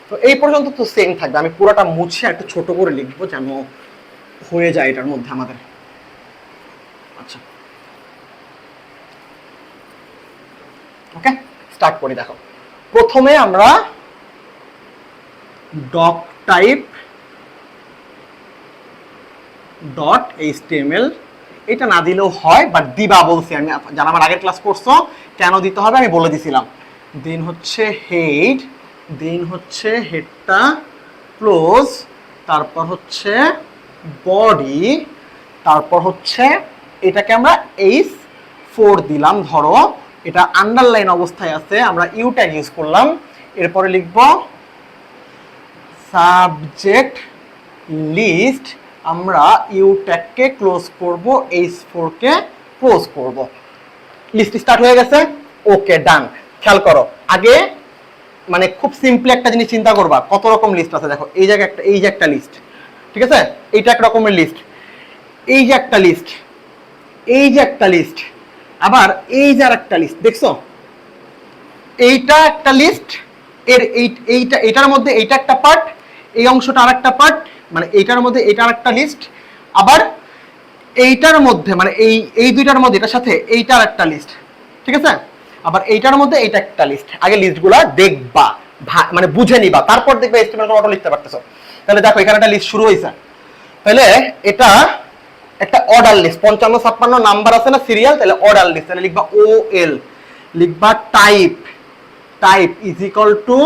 তো এই পর্যন্ত তো সেম থাকবে, আমি পুরোটা মুছে একটু ছোট করে লিখবো যেন হয়ে যায় এটার মধ্যে আমাদের। আচ্ছা ওকে, স্টার্ট করি। দেখো প্রথমে আমরা ডক টাইপ ডট এইচটিএমএল, এটা না দিলেও হয়, বাট দিবা বলছি আমি, যারা আমার আগের ক্লাস করছো কেন দিতে হবে আমি বলে দিছিলাম। দেন হচ্ছে হেড, দেন হচ্ছে হেডটা ক্লোজ, তারপর হচ্ছে বডি, তারপর হচ্ছে এটাকে আমরা H4 দিলাম, ধরো এটা আন্ডারলাইন অবস্থায় আছে, আমরা ইউ ট্যাগ ইউজ করলাম। এরপরে লিখব সাবজেক্ট লিস্ট, আমরা ইউ ট্যাগকে ক্লোজ করব, H4 কে ক্লোজ করব। লিস্ট স্টার্ট হয়ে গেছে, ওকে ডান। খেয়াল করো, আগে মানে খুব সিম্পলি একটা জিনিস চিন্তা করবা, কত রকম লিস্ট আছে। দেখো এই জায়গায় একটা, এই যে একটা লিস্ট, ঠিক আছে, এইটা এক রকমের লিস্ট, এই যে একটা লিস্ট, এই যে একটা লিস্ট, আবার এই যে আর একটা লিস্ট, দেখছো এইটা একটা লিস্ট, এর এইটা এটার মধ্যে এইটা একটা পার্ট, এই অংশটা আর একটা পার্ট, মানে এইটার মধ্যে এটা আর একটা লিস্ট, আবার এইটার মধ্যে মানে এই দুইটার মধ্যে এটার সাথে এইটা আর একটা লিস্ট, ঠিক আছে, আবার এইটার মধ্যে এইটা একটা লিস্ট। আগে লিস্টগুলো দেখবা, মানে বুঝে নিবা, তারপর দেখবে এস্টিমেট অটো লিখতে পারতেছো। তাহলে দেখো এখানে একটা লিস্ট শুরু হয়েছে, তাহলে এটা একটা অর্ডার লিস্ট, 55-56 নাম্বার আছে না সিরিয়াল, তাহলে অর্ডার লিস্ট, তাহলে লিখবা ও এল, লিখবা type, type is equal two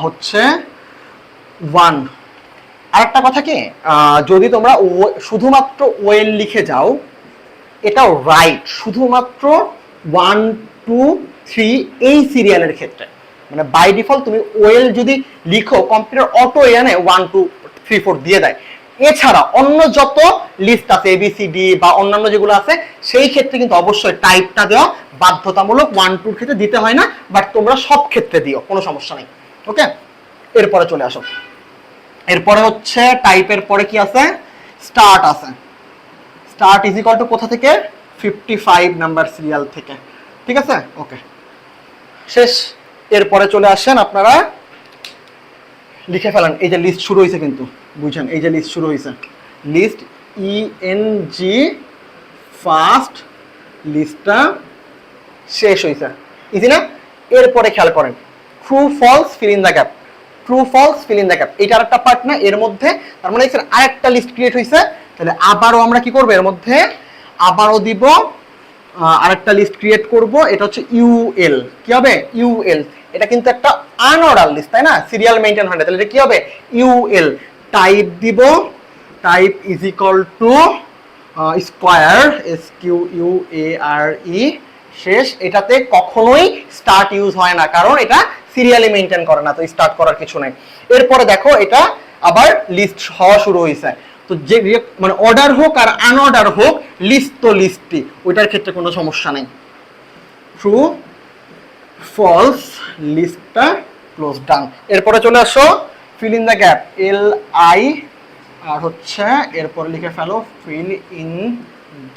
হচ্ছে 1। আরেকটা কথা কি, যদি তোমরা শুধুমাত্র ওয়েল লিখে যাও এটাও রাইট, শুধুমাত্র 1 2 3 এই সিরিয়ালের ক্ষেত্রে, মানে বাই ডিফল্ট তুমি ওয়েল যদি লিখো কম্পিউটার অটো এনে 1 2 3 4 দিয়ে দেয়। এছাড়া অন্য যত লিস্ট আছে এবিসিডি বা অন্যান্য যেগুলো আছে সেই ক্ষেত্রে কিন্তু অবশ্যই টাইপটা দেওয়া বাধ্যতামূলক, 1 2 ক্ষেত্রে দিতে হয় না, বাট তোমরা সব ক্ষেত্রে দিও, কোনো সমস্যা নেই। ওকে, এরপরে চলে আসো। এরপরে হচ্ছে টাইপের পরে কি আছে, স্টার্ট আছে। স্টার্ট ইজ ইকুয়াল টু কোথা থেকে, 55 নাম্বার সিরিয়াল থেকে, ঠিক আছে। ওকে, শেষ। এরপরে চলে আসেন আপনারা, লিখে ফেলেন। এই যে লিস্ট শুরু হয়েছে কিন্তু, বুঝছেন, এই যে লিস্ট শুরু হয়েছে, লিস্ট ENG ফার্স্ট, লিস্টটা শেষ হয়েছে, ইজি না। এরপরে খেয়াল করেন, true false fill in the gap, true false fill in the gap, এটা আরেকটা পার্ট না এর মধ্যে, তার মানে দেখছেন আরেকটা লিস্ট ক্রিয়েট হয়েছে। তাহলে আবারও আমরা কি করবো, এর মধ্যে আবারও দিব আরেকটা লিস্ট ক্রিয়েট করব, এটা হচ্ছে ইউএল, কি হবে ইউএল, এটা কিন্তু একটা আনঅর্ডার লিস্ট তাই না, সিরিয়াল মেইনটেইন হয় না, তাহলে এটা কি হবে ইউএল, টাইপ দিব, type is equal two square, SQUARE, শেষ। এটাতে কখনোই স্টার্ট ইউজ হয় না, কারণ এটা সিরিয়ালি মেইনটেইন করে না, তো স্টার্ট করার কিছু নাই। এরপরে দেখো এটা আবার লিস্ট হওয়া শুরু হয়েছে, তো যে মানে অর্ডার হোক আর আনঅর্ডার হোক লিস্ট তো লিস্টই, ওইটার ক্ষেত্রে কোনো সমস্যা নেই। ট্রু ফলস, লিস্টটা ক্লোজ ডান। এরপরে চলে আসো fill in the gap, LI, আর হচ্ছে এরপরে লিখে ফেলো fill in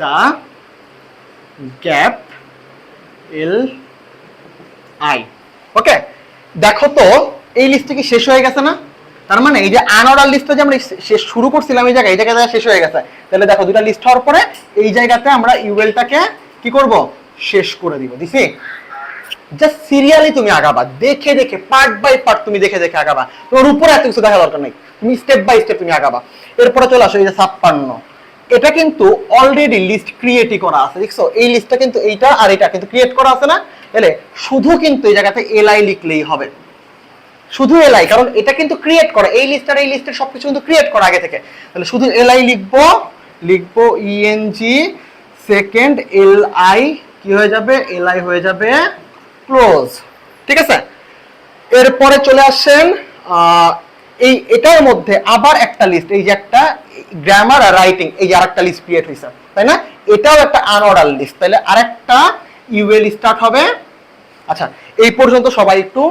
the gap LI। Okay, দেখো তো এই লিস্টটা কি শেষ হয়ে গেছে না, তার মানে এই যে আনঅর্ডার লিস্টটা যে আমরা শেষ শুরু করছিলাম এই জায়গায় শেষ হয়ে গেছে। তাহলে দেখো দুটা লিস্ট হওয়ার পরে এই জায়গাতে আমরা ইউএলটাকে কি করব, শেষ করে দিব, দিছি। জাস্ট সিরিয়ালি তুমি আগাবা, দেখে দেখে পার্ট বাই পার্ট তুমি দেখে দেখে আগাবা, তোমার উপরে এত কিছু দেখা দরকার নেই, তুমি স্টেপ বাই স্টেপ তুমি আগাবা। এরপরে চলে আসো এই যে 56, এটা কিন্তু অলরেডি লিস্ট ক্রিয়েটই করা আছে, দেখছো এই লিস্টটা কিন্তু এইটা আর এটা কিন্তু ক্রিয়েট করা আছে না, তাহলে শুধু কিন্তু এই জায়গাতে LI লিখলেই হবে, শুধু LI, কারণ এটা কিন্তু ক্রিয়েট করা, এই লিস্ট আর এই লিস্টের সবকিছু কিন্তু ক্রিয়েট করা আগে থেকে, তাহলে শুধু LI লিখবো, লিখবো ENG সেকেন্ড LI, কি হয়ে যাবে LI হয়ে যাবে ক্লোজ, ঠিক আছে। এরপরে চলে আসেন এই এটার মধ্যে আবার একটা লিস্ট, এই যে একটা গ্রামার আর রাইটিং, এই যে আরেকটা লিস্ট ক্রিয়েট হয়েছে তাই না, এটাও একটা আনঅর্ডার লিস্ট, তাহলে আরেকটা ইউএল স্টার্ট হবে। আচ্ছা, এই পর্যন্ত সবাই একটু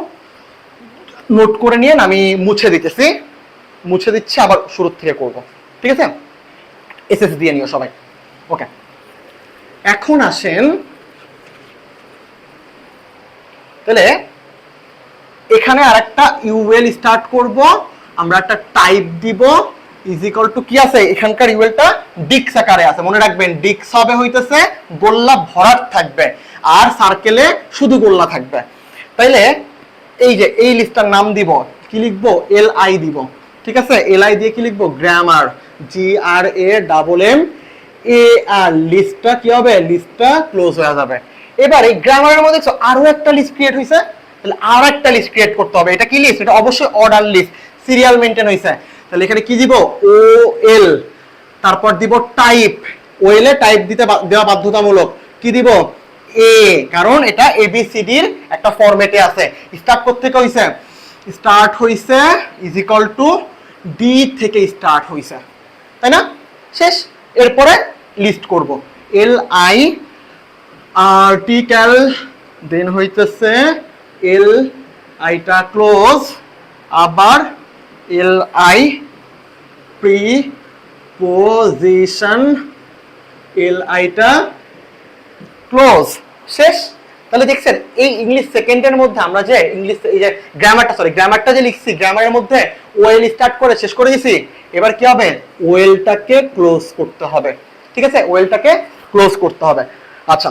নোট করে নিয়ে আমি মুছে দিতেছি, মুছে দিচ্ছি, আবার শুরু থেকে করব, ঠিক আছে। এসএস দিয়ে নিও সবাই। ওকে, এখন আসেন, তাহলে এখানে আরেকটা ইউএল স্টার্ট করব, আমরা একটা টাইপ দিব, ইজ ইকুয়াল টু কি আছে, এখানকার ইউএলটা ডিক্স আকারে আছে, মনে রাখবেন ডিক্স হবে হইতেছে গোল্লা ভরাট থাকবে আর সার্কেলে শুধু গোল্লা থাকবে। তাইলে এই যে এই লিস্টটার নাম দিব, কি লিখবো LI দিব, ঠিক আছে। LI দিয়ে কি লিখবো গ্রামার, GRAMMAR, লিস্টটা কি হবে, লিস্টটা ক্লোজ হয়ে যাবে। এবার এই গ্রামারের মধ্যে দেখছো আরো একটা লিস্ট ক্রিয়েট হয়েছে, তাহলে আর একটা লিস্ট ক্রিয়েট করতে হবে। এটা কি লিস্ট, এটা অবশ্যই অর্ডার লিস্ট, সিরিয়াল মেইনটেইন হয়েছে। তাহলে এখানে কি দিব OL, তারপর দিব টাইপ, OL এ টাইপ দিতে দেওয়া বাধ্যতামূলক, কি দিব A, কারণ এটা ABCD-র একটা ফরম্যাটে আছে। স্টার্ট করতে থেকে হইছে, স্টার্ট হইছে ইজ ইকুয়াল টু D থেকে স্টার্ট হইছে, তাই না, শেষ। এরপরে লিস্ট করব LI আর্টিকেল, দেন হইতেছে LI টা ক্লোজ, আবার LI প্রিপোজিশন, LI টা ক্লোজ, শেষ। তাহলে দেখছেন এই ইংলিশ সেকেন্ডের মধ্যে আমরা যে ইংলিশ এই যে গ্রামারটা যে লিখছি, গ্রামারের মধ্যে ওয়েল স্টার্ট করে শেষ করে দিছি। এবার কি হবে, ওয়েলটাকে ক্লোজ করতে হবে, ঠিক আছে, ওয়েলটাকে ক্লোজ করতে হবে। আচ্ছা,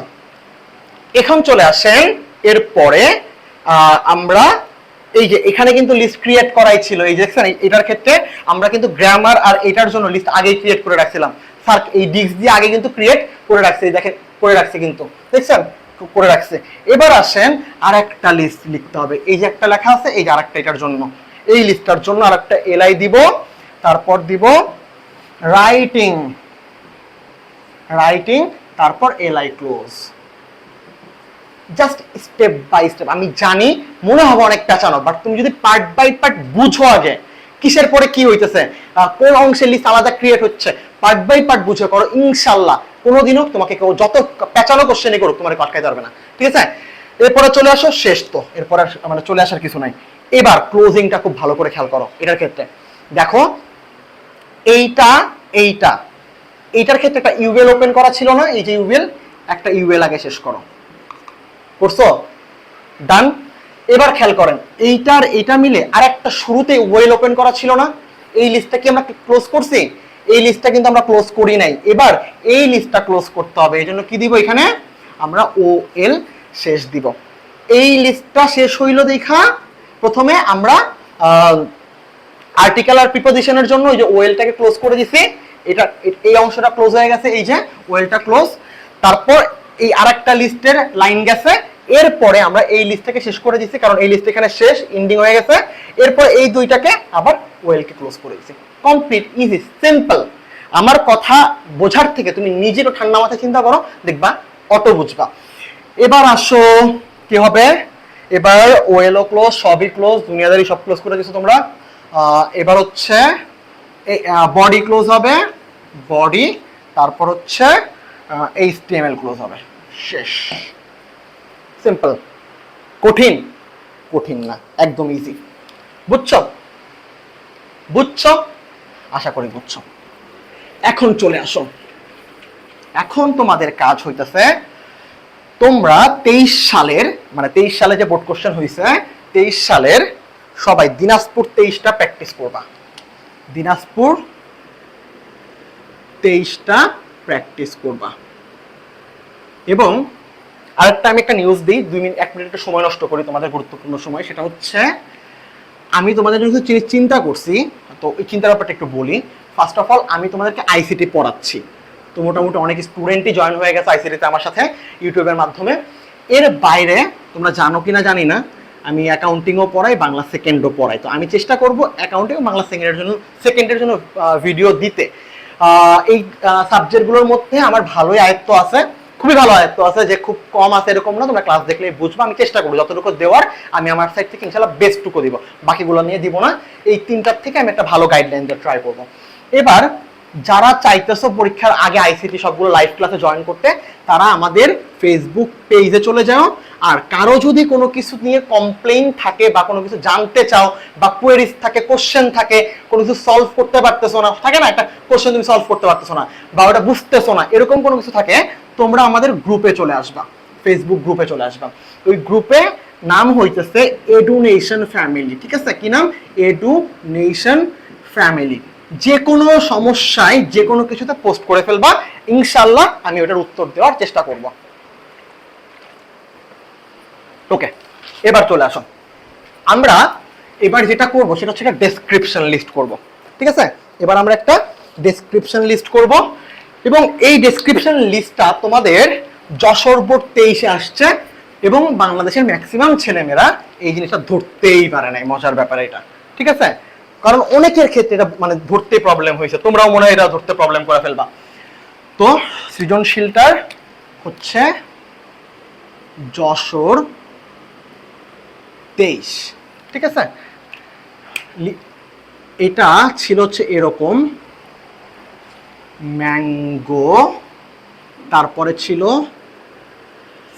এখন চলে আসেন এরপরে আমরা এই যে এখানে কিন্তু লিস্ট ক্রিয়েট করাই ছিল, এই যে দেখছেন এটার ক্ষেত্রে আমরা কিন্তু গ্রামার আর এটার জন্য লিস্ট আগেই ক্রিয়েট করে রাখছিলাম। স্যার এই ডিস্ক দিয়ে আগে কিন্তু ক্রিয়েট করে রাখছে, দেখেন করে রাখছে কিন্তু, দেখছেন করে রাখছে। এবার আসেন আর একটা লিস্ট লিখতে হবে, এই যে একটা লেখা আছে, এই যে আরেকটা, এটার জন্য এই লিস্টটার জন্য আরেকটা এলআই দিব, তারপর দিব রাইটিং, তারপর LI close. Just step by step. আমি জানি মনে হবে অনেক পেঁচানো, বাট তুমি যদি পার্ট বাই পার্ট বুঝো আগে কিসের পরে কি হইতেছে, কোন অংশের লিস্ট আলাদা ক্রিয়েট হচ্ছে, পার্ট বাই পার্ট বুঝে করো, ইনশাল্লাহ কোনোদিনও তোমাকে কেউ যত পেঁচানো কোশ্চেনই করুক তোমার আটকাইতে পারবে না, ঠিক আছে? এরপরে চলে আসো, শেষ তো এরপরে মানে চলে আসার কিছু নাই। এবার ক্লোজিংটা খুব ভালো করে খেয়াল করো। এটার ক্ষেত্রে দেখো, এইটার ক্ষেত্রে একটা ইউএল ওপেন করা ছিল না, এই যে ইউএল, একটা ইউএল আগে শেষ করো, করছো? ডান। এবার খেয়াল করেন, এইটা মিলে আর একটা শুরুতে ওয়েল ওপেন করা ছিল না, এই লিস্টটা কি আমরা ক্লোজ করছি? এই লিস্টটা কিন্তু আমরা ক্লোজ করি নাই। এবার এই লিস্টটা ক্লোজ করতে হবে, এই জন্য কি দিব এখানে আমরা ওএল শেষ দিব। এই লিস্টটা শেষ হইল দেখা প্রথমে আমরা আর্টিকেল আর প্রিপোজিশনের জন্য ওই যে ওয়েলটাকে ক্লোজ করে দিছি, এটা এই অংশটা ক্লোজ হয়ে গেছে, এই যে ওয়েলটা ক্লোজ। তারপর এই আরেকটা লিস্টের লাইন গেছে, এরপরে আমরা এই লিস্টটাকে শেষ করে দিছি, কারণ এই লিস্ট এখানে শেষ, এন্ডিং হয়ে গেছে। এরপর এই দুইটাকে আবার ওয়েলকে ক্লোজ করে দিছি। Complete, easy, simple. আমার কথা বোঝার থেকে তুমি নিজেরও ঠান্ডা মাথায় চিন্তা করো, দেখবা অটো বুঝবা। এবার আসো কি হবে, এবার ওয়েলও ক্লোজ, সবই ক্লোজ, দুনিয়াদারি সব ক্লোজ করে দিছো তোমরা। এবার হচ্ছে বডি ক্লোজ হবে, বডি, তারপর হচ্ছে HTML ক্লোজ হবে, শেষ। সিম্পল। কঠিন না, একদম ইজি। বুঝছো? আশা করি বুঝছো। এখন চলে আসো, এখন তোমাদের কাজ হইতেছে তোমরা 23 সালের মানে 23 সালে যে বোর্ড কোশ্চেন হয়েছে, 23 সালের সবাই দিনাজপুর 23টা প্র্যাকটিস করবা। দিনাজপুর 23টা প্র্যাকটিস করবা। এবং আরেকটা আমি একটা নিউজ দিই, 2 মিনিট 1 মিনিট একটু সময় নষ্ট করি তোমাদের গুরুত্বপূর্ণ সময়। সেটা হচ্ছে আমি তোমাদের জন্য চিন্তা করছি, তো এই চিন্তার ব্যাপারটা একটু বলি। ফার্স্ট অফ অল আমি তোমাদেরকে আইসিটি পড়াচ্ছি, তো মোটামুটি অনেক স্টুডেন্টই জয়েন হয়ে গেছে আইসিটিতে আমার সাথে ইউটিউবের মাধ্যমে। এর বাইরে তোমরা জানো কিনা জানি না, আমি অ্যাকাউন্টিংও পড়াই, বাংলা সেকেন্ডও পড়াই। তো আমি চেষ্টা করব অ্যাকাউন্টিং ও বাংলা সেকেন্ডের জন্য ভিডিও দিতে। এই সাবজেক্টগুলোর মধ্যে আমার ভালোই আয়ত্ত আছে, খুবই ভালো আয়ত্ত আছে, যে খুব কম আছে এরকম না, তোমরা ক্লাস দেখলেই বুঝবা। আমি চেষ্টা করবো যতটুকু দেওয়ার, আমি আমার সাইড থেকে ইনশাআল্লাহ বেস্টটুকু দিব, বাকিগুলো নিয়ে দিব না। এই 3টার থেকে আমি একটা ভালো গাইডলাইন দিয়ে ট্রাই করবো। এবার যারা চাইতেছো পরীক্ষার আগে আইসিটি সবগুলো লাইভ ক্লাসে জয়েন করতে, তারা আমাদের ফেসবুক পেজে চলে যাও। আর কারো যদি কোনো কিছু নিয়ে কমপ্লেইন থাকে বা কোনো কিছু জানতে চাও বা কোয়েরিজ থাকে, কোশ্চেন থাকে, কোনো কিছু সলভ করতে পারতেছো না, থাকে না একটা কোশ্চেন তুমি সলভ করতে পারতেছো না বা ওটা বুঝতেছো না, এরকম কোনো কিছু থাকে, তোমরা আমাদের গ্রুপে চলে আসবা, ফেসবুক গ্রুপে চলে আসবা। ওই গ্রুপে নাম হইতেছে এডুনেশন ফ্যামিলি, ঠিক আছে? কি নাম? এডুনেশন ফ্যামিলি। যে কোনো সমস্যায় যে কোনো কিছুতে পোস্ট করে ফেলবা, ইনশাআল্লাহ আমি ওটার উত্তর দেওয়ার চেষ্টা করব। ওকে, এবার চলে আসো। আমরা এবার যেটা করব সেটা হচ্ছে একটা ডেসক্রিপশন লিস্ট করব, ঠিক আছে? এবার আমরা একটা ডেসক্রিপশন লিস্ট করব, এবং এই ডেসক্রিপশন লিস্টটা তোমাদের যশোর বোর্ড 23-এ আসছে, এবং বাংলাদেশের ম্যাক্সিমাম ছেলেমেয়েরা এই জিনিসটা ধরতেই পারে নাই। মজার ব্যাপার এটা, ঠিক আছে? কারণ অনেকের ক্ষেত্রে এটা মানে ধরতে প্রবলেম হয়েছে, তোমরাও মনে হয় এটা ধরতে প্রবলেম করে ফেলবা। তো সৃজনশীলটার হচ্ছে যশোর 23, ঠিক আছে? এটা ছিল হচ্ছে এরকম, ম্যাঙ্গো, তারপরে ছিল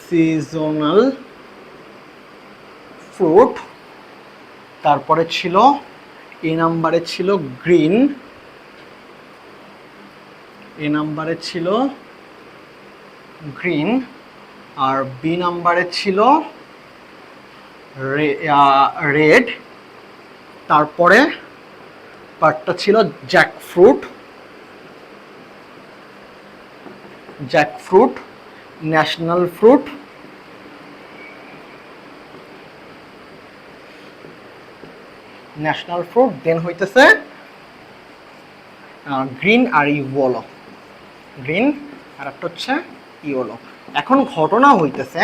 সিজনাল ফ্রুট, তারপরে ছিল এ নাম্বারে ছিল গ্রিন, এ নাম্বারে ছিল গ্রিন, আর বি নাম্বারে ছিল রেড, তারপরে পার্টটা ছিল জ্যাকফ্রুট, ন্যাশনাল ফ্রুট, দেন হইতেছে গ্রিন আর ইয়েলো, গ্রিন, আর একটা হচ্ছে ইয়েলো। এখন ঘটনা হইতেছে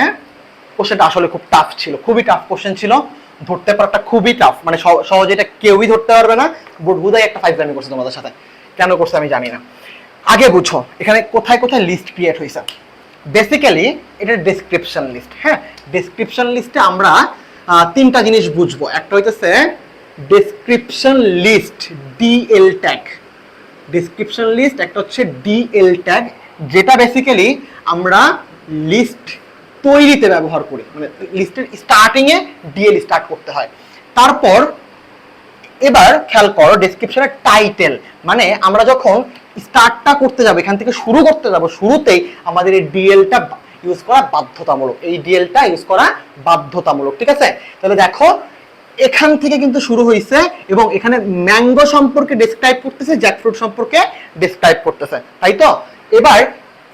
কোশ্চেনটা আসলে খুব টাফ ছিল, খুবই টাফ কোশ্চেন ছিল, ধরতে পারাটা খুবই টাফ, মানে সহজে এটা কেউই ধরতে পারবে না। বোধহয় একটা ফাইজলামি করছে তোমাদের সাথে, কেন করছে আমি জানি না। আগে বুঝো এখানে কোথায় কোথায় লিস্ট ক্রিয়েট হয়েছে। বেসিক্যালি এটা ডেসক্রিপশন লিস্ট। হ্যাঁ, ডেসক্রিপশন লিস্টে আমরা তিনটা জিনিস বুঝবো। একটা হইতেছে description list DL tag, description list, একটা হচ্ছে ডিএল ট্যাগ, যেটা বেসিক্যালি আমরা লিস্ট তৈরিতে ব্যবহার করি, মানে লিস্টের স্টার্টিং এ ডিএল স্টার্ট করতে হয়। তারপর এবার খেয়াল করো ডেসক্রিপশনের টাইটেল, মানে আমরা যখন স্টার্টটা করতে যাব, এখান থেকে শুরু করতে যাব, শুরুতেই আমাদের এই ডিএলটা ইউজ করা বাধ্যতামূলক, এই ডিএলটা ইউজ করা বাধ্যতামূলক। ঠিক আছে, তাহলে দেখো এখান থেকে কিন্তু শুরু হয়েছে এবং এখানে ম্যাঙ্গো সম্পর্কে ডেসক্রাইব করতেছে, জ্যাকফ্রুট সম্পর্কে ডেসক্রাইব করতেছে, তাই তো। এবার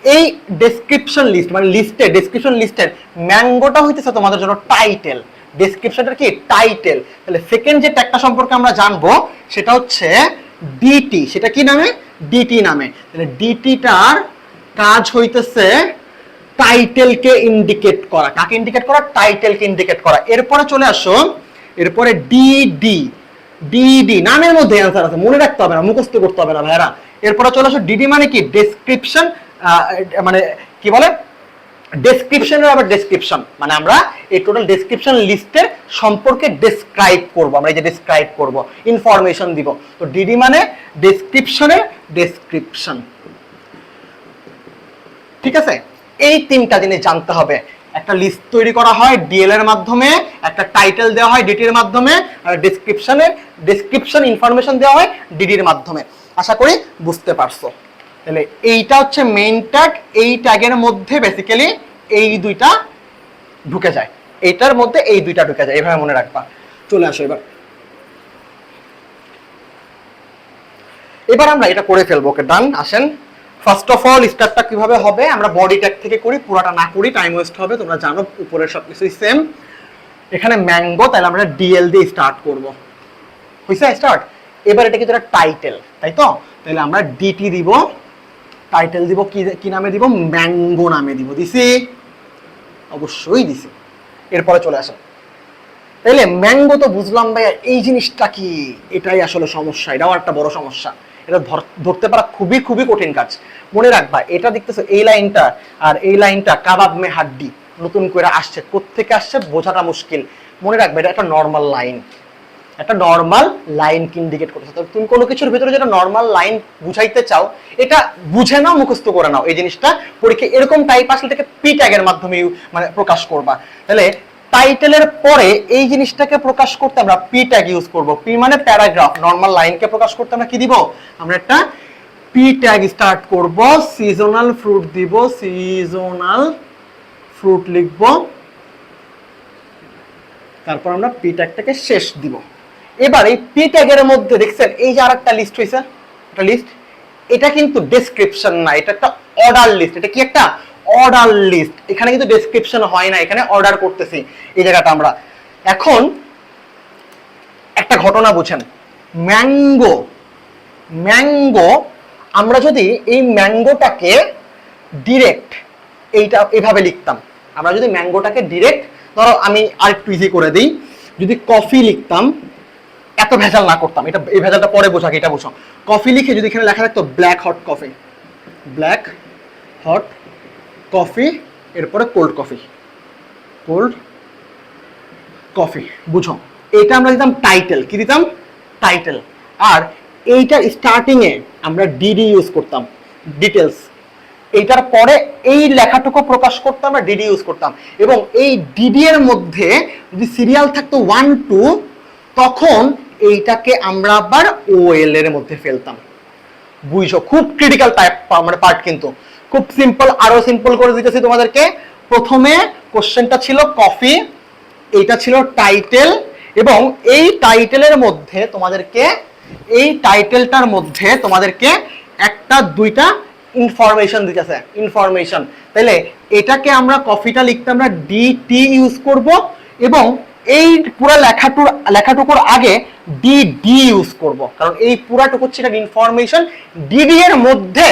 এই ডেসক্রিপশন লিস্ট মানে লিস্টের ডেসক্রিপশন লিস্টের ম্যাঙ্গোটা হইতেছে তোমাদের জন্য টাইটেল, ডেসক্রিপশনটা কি টাইটেল। তাহলে সেকেন্ড যে ট্যাগটা সম্পর্কে আমরা জানবো সেটা হচ্ছে ডিটি, সেটা কি নামে? ডিটি নামে। তাহলে ডিটিটার কাজ হইতেছে টাইটেলকে ইন্ডিকেট করা। কাকে ইন্ডিকেট করা? টাইটেলকে ইন্ডিকেট করা। এরপরে চলে আসো, এরপরে ডিডি, ডিডি নামের মধ্যে অ্যান্সার আছে, মনে রাখতে হবে না, মুখস্থ করতে হবে না ভাইরা। এরপরে চলে আসো ডিডি মানে কি? ডেসক্রিপশন, মানে কি বলে ডেসক্রিপশনের আবার ডেসক্রিপশন, মানে আমরা এই টোটাল ডেসক্রিপশন লিস্টের সম্পর্কে ডেসক্রাইব করব, আমরা এই যে ডেসক্রাইব করব, ইনফরমেশন দিব। তো ডিডি মানে ডেসক্রিপশনের ডেসক্রিপশন। ঠিক আছে, এই তিনটা জিনিস জানতে হবে। একটা লিস্ট তৈরি করা হয় ডিএল এর মাধ্যমে, একটা টাইটেল দেওয়া হয় ডিটির মাধ্যমে, আর ডেসক্রিপশনের ডেসক্রিপশন ইনফরমেশন দেওয়া হয় ডিডির মাধ্যমে। আশা করি বুঝতে পারছো। তাহলে এইটা হচ্ছে মেইন ট্যাগ, এই ট্যাগের মধ্যে বেসিক্যালি এই দুইটা ঢুকে যায়, এইটার মধ্যে এই দুইটা ঢুকে যায়, এভাবে মনে রাখবা। চলে আসো এবার, এবার আমরা এটা করে ফেলবো। ওকে, ডান। আসেন, ফার্স্ট অফ অল স্টার্টটা কিভাবে হবে, আমরা বডি ট্যাগ থেকে করি, পুরোটা না করি, টাইম ওয়েস্ট হবে। তোমরা জানো উপরের সবকিছুই সেম। এখানে ম্যাঙ্গো, তাহলে আমরা ডিএল দিয়ে স্টার্ট করব। হইছে স্টার্ট। এবার এটা কি যেটা টাইটেল, তাই তো, তাহলে আমরা ডিটি দিব, টাইটেল দিব কি নামে দিব? ম্যাঙ্গো নামে দিব। দিছি? অবশ্যই দিছি। এরপরে চলে আসো, তাইলে ম্যাঙ্গো তো বুঝলাম ভাইয়া, এই জিনিসটা কি? এটাই আসলে সমস্যা, এটাও একটা বড় সমস্যা। এটা ধরতে পারা খুবই খুবই কঠিন কাজ। মনে রাখবা, এটা দেখতেছো এই লাইনটা আর এই লাইনটা কাবাব মে হাড্ডি নতুন করে আসছে, কোত্থেকে আসছে বোঝাটা মুশকিল। মনে রাখবা এটা একটা নর্মাল লাইন, একটা নর্মাল লাইনকে ইন্ডিকেট করতেছে। তো তুমি কোনো কিছুর ভিতরে যেটা নর্মাল লাইন বুঝাইতে চাও, এটা বুঝে নাও, মুখস্থ করে নাও। এই জিনিসটা পরীক্ষা এরকম টাইপ আসলে থেকে পি ট্যাগের মাধ্যমে মানে প্রকাশ করবা। তাহলে টাইটেলের পরে এই জিনিসটাকে প্রকাশ করতে আমরা পি ট্যাগ ইউজ করব। পি মানে প্যারাগ্রাফ, নর্মাল লাইনকে প্রকাশ করতে আমরা কি দিব? আমরা একটা পি ট্যাগ স্টার্ট করব, সিজনাল ফ্রুট দিব, সিজনাল ফ্রুট লিখব, তারপর আমরা পি ট্যাগটাকে শেষ দিব। এবার এই পি ট্যাগের মধ্যে দেখছেন এই যে আরেকটা লিস্ট হইছে, একটা লিস্ট, এটা কিন্তু ডেসক্রিপশন না, এটা একটা অর্ডার লিস্ট। এটা কি একটা অর্ডার লিস্ট? এখানে কিন্তু ডেসক্রিপশন হয় না, এখানে অর্ডার করতেছি এই জায়গাটা আমরা। এখন একটা ঘটনা বুঝেন, ম্যাঙ্গো, ম্যাঙ্গো আমরা যদি এই ম্যাঙ্গোটাকে ডিরেক্ট এইটা এভাবে লিখতাম, আমরা যদি ম্যাঙ্গোটাকে ডিরেক্ট, ধরো আমি আরেকটু ইজি করে দিই, যদি কফি লিখতাম, এত ভেজাল না করতাম, এটা এই ভেজালটা পরে বোঝাকে, এটা বুঝো। কফি লিখে যদি এখানে লেখা থাকতো black hot coffee, black hot coffee, এরপরে কোল্ড কফি, কোল্ড কফি, বুঝো। এটা আমরা দিতাম টাইটেল, কি দিতাম? টাইটেল। আর এইটার স্টার্টিং এ আমরা ডিডি ইউজ করতাম, ডিটেলস। এইটার পরে এই লেখাটুকু প্রকাশ করতে আমরা ডিডি ইউজ করতাম, এবং এই ডিডি এর মধ্যে যদি সিরিয়াল থাকতো 1 2, তখন এইটাকে আমরা আবার ওএল এর মধ্যে ফেলতাম। বুঝছো, খুব ক্রিটিক্যাল টাইপ মানে পার্ট, কিন্তু খুব সিম্পল। আরো সিম্পল করে দিতেছি তোমাদেরকে। প্রথমে কোশ্চেনটা ছিল কফি, এইটা ছিল টাইটেল, এবং এই টাইটেলের মধ্যে তোমাদেরকে, এই টাইটেলটার মধ্যে তোমাদেরকে একটা দুইটা ইনফরমেশন দিতেছে, ইনফরমেশন। তাহলে এটাকে আমরা কফিটা লিখতে আমরা ডিটি ইউজ করব, এবং এই পুরো লেখাটুকুর আগে ডি ইউজ করব, কারণ এই পুরাটুকু হচ্ছে একটা ইনফরমেশন। ডিডি এর মধ্যে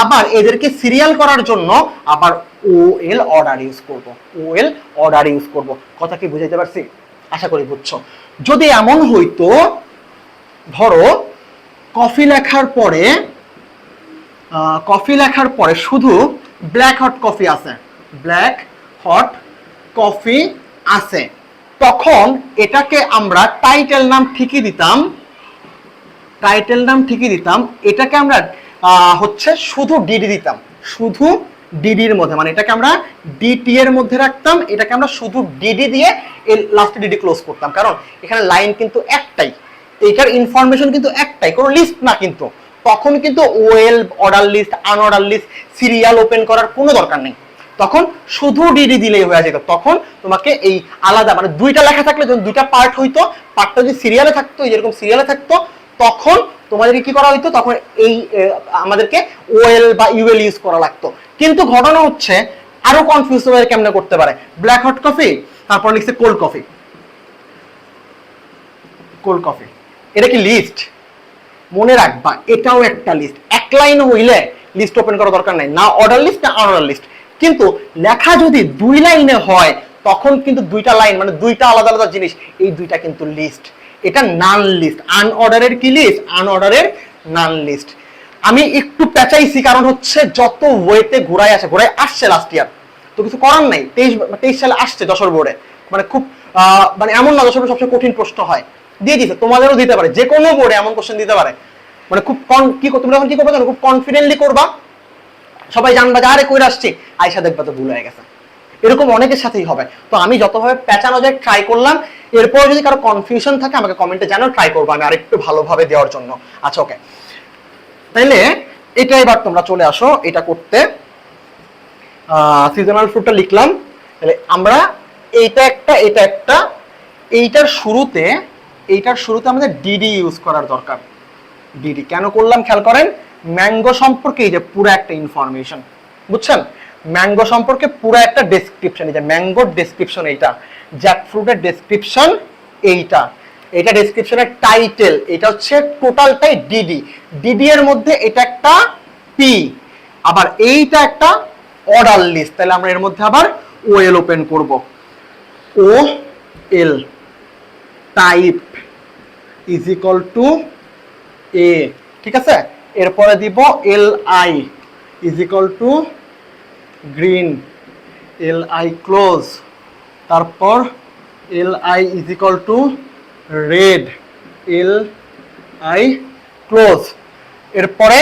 আবার এদেরকে সিরিয়াল করার জন্য আবার ওএল অর্ডার ইউজ করব, ওএল অর্ডার ইউজ করব। কথা কি বুঝাইতে পারছি? আশা করি বুঝছো। যদি এমন হইতো, ধরো কফি লেখার পরে শুধু ব্ল্যাক হট কফি আছে, ব্ল্যাক হট কফি আছে, তখন এটাকে আমরা টাইটেল নাম ঠিকই দিতাম, এটাকে আমরা হচ্ছে শুধু ডিডি দিতাম, শুধু ডিডির মধ্যে, মানে এটাকে আমরা ডিটি এর মধ্যে রাখতাম, এটাকে আমরা শুধু ডিডি দিয়ে লাস্টে ডিডি ক্লোজ করতাম। কারণ এখানে লাইন কিন্তু একটাই, এটার ইনফরমেশন কিন্তু একটাই, কোনো লিস্ট না কিন্তু। তখন কিন্তু OL order list, unorder list, serial open করার কোনো দরকার নেই, তখন শুধু ডিডি দিলেই হয়ে যেত। তখন তোমাকে এই আলাদা মানে দুইটা লেখা থাকলে যখন দুইটা পার্ট হইতো, পার্টটা যদি সিরিয়ালে থাকতো, যেরকম সিরিয়ালে থাকতো, তখন তোমাদেরকে কি করা হইতো, তখন এই আমাদেরকে ওএল বা ইউএল ইউজ করা লাগতো। কিন্তু ঘটনা হচ্ছে আরো কনফিউজ হয়ে কেমনে করতে পারে, ব্ল্যাক হট কফি, তারপর লিখছে কোল্ড কফি, কোল্ড কফি, এটা কি লিস্ট? মনে রাখবা এটাও একটা লিস্ট। এক লাইন হইলে লিস্ট ওপেন করার দরকার নাই, না অর্ডার লিস্ট না আনঅর্ডার লিস্ট। কিন্তু লেখা যদি দুই লাইনে হয়, তখন কিন্তু দুইটা লাইন মানে দুইটা আলাদা আলাদা জিনিস, এই দুইটা কিন্তু লিস্ট। এটা নান লিস্ট। আনঅর্ডারের কি লিস্ট? আনঅর্ডারের নান লিস্ট। আমি একটু পেঁচাইছি, কারণ হচ্ছে যত ওয়েতে ঘুরায় আসছে লাস্ট ইয়ার, তো কিছু করার নাই। 23 সালে আসছে যশোর বোর্ডে, মানে খুব মানে এমন না যশোর সবচেয়ে কঠিন প্রশ্ন হয়, দিয়ে দিছে, তোমাদেরও দিতে পারে, যে কোনো বোর্ডে এমন কোশ্চেন দিতে পারে। মানে খুব তুমি এখন কি করবে জানো, খুব কনফিডেন্টলি করবা, সবাই জানবা যে আরে কইরা আসছি, আয়সা দেখবা তো ভুল হয়ে গেছে। এরকম অনেকের সাথেই হবে। তো আমি যতভাবে পেঁচানো যায় ট্রাই করলাম। এরপর যদি কারো কনফিউশন থাকে আমাকে কমেন্টে জানাও, ট্রাই করবো আমি আরেকটু ভালোভাবে দেওয়ার জন্য। আচ্ছা ওকে, তাইলে এটা এবার তোমরা চলে আসো এটা করতে। সিজনাল ফ্রুটটা লিখলাম, তাহলে আমরা এটা একটা এইটার শুরুতে আমাদের ডিডি ইউজ করার দরকার। ডিডি কেন করলাম খেয়াল করেন, ম্যাঙ্গো সম্পর্কে এই যে পুরো একটা ইনফরমেশন, বুঝছেন? ম্যাঙ্গো সম্পর্কে পুরো একটা ডেসক্রিপশন, এই যে ম্যাঙ্গোর ডেসক্রিপশন এইটা, জ্যাকফ্রুটের ডেসক্রিপশন এইটা, এটা ডেসক্রিপশনের টাইটেল, এটা হচ্ছে টোটালটাই ডিডি। ডিডি এর মধ্যে এটা একটা পি, আবার এইটা একটা অর্ডার লিস্ট। তাহলে আমরা এর মধ্যে আবার ওএল ওপেন করব, OL type is equal to A, ঠিক আছে? এরপরে দিব L I is equal to green, L I close, তারপর L I is equal to red, L I close. এরপরে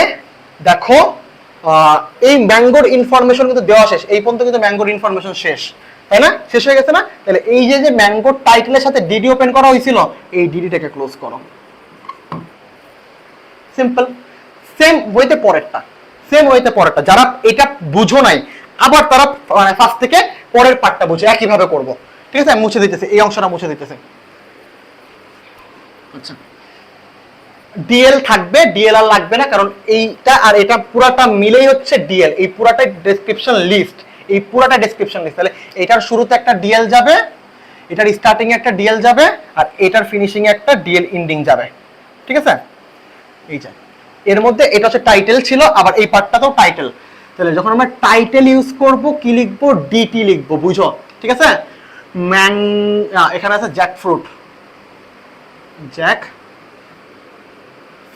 দেখো এই ম্যাঙ্গোর ইনফরমেশন কিন্তু দেওয়া শেষ, এই পর্যন্ত কিন্তু ম্যাঙ্গোর ইনফরমেশন শেষ, তাই না? শেষ হয়ে গেছে না? তাহলে এই যে ম্যাঙ্গোর টাইটেলের সাথে ডিডি ওপেন করা হয়েছিল, এই ডিডিটাকে ক্লোজ করো। সিম্পল। সেম ওয়েতে পরেরটা, যারা এটা বুঝো নাই আবার তারা ফার্স্ট থেকে পরের পার্টটা বুঝে একইভাবে করব, ঠিক আছে? আমি মুছে দিতেছি, এই অংশটা মুছে দিতেছি। আচ্ছা, ডিএল থাকবে, ডিএল আর লাগবে না, কারণ এইটা আর এটা পুরাটা মিলেই হচ্ছে ডিএল। এই পুরাটা ডেসক্রিপশন লিস্ট, তাহলে এটার শুরুতে একটা ডিএল যাবে, এটার স্টার্টিং এ একটা ডিএল যাবে, আর এটার ফিনিশিং এ একটা ডিএল ইন্ডিং যাবে, ঠিক আছে? এই যে এর মধ্যে এটা হচ্ছে টাইটেল ছিল, আবার এই পার্টটাতেও টাইটেল। তাহলে যখন আমরা টাইটেল ইউজ করব কি লিখবো? ডিটি লিখবো, বুঝো? ঠিক আছে? এখানে আছে জ্যাক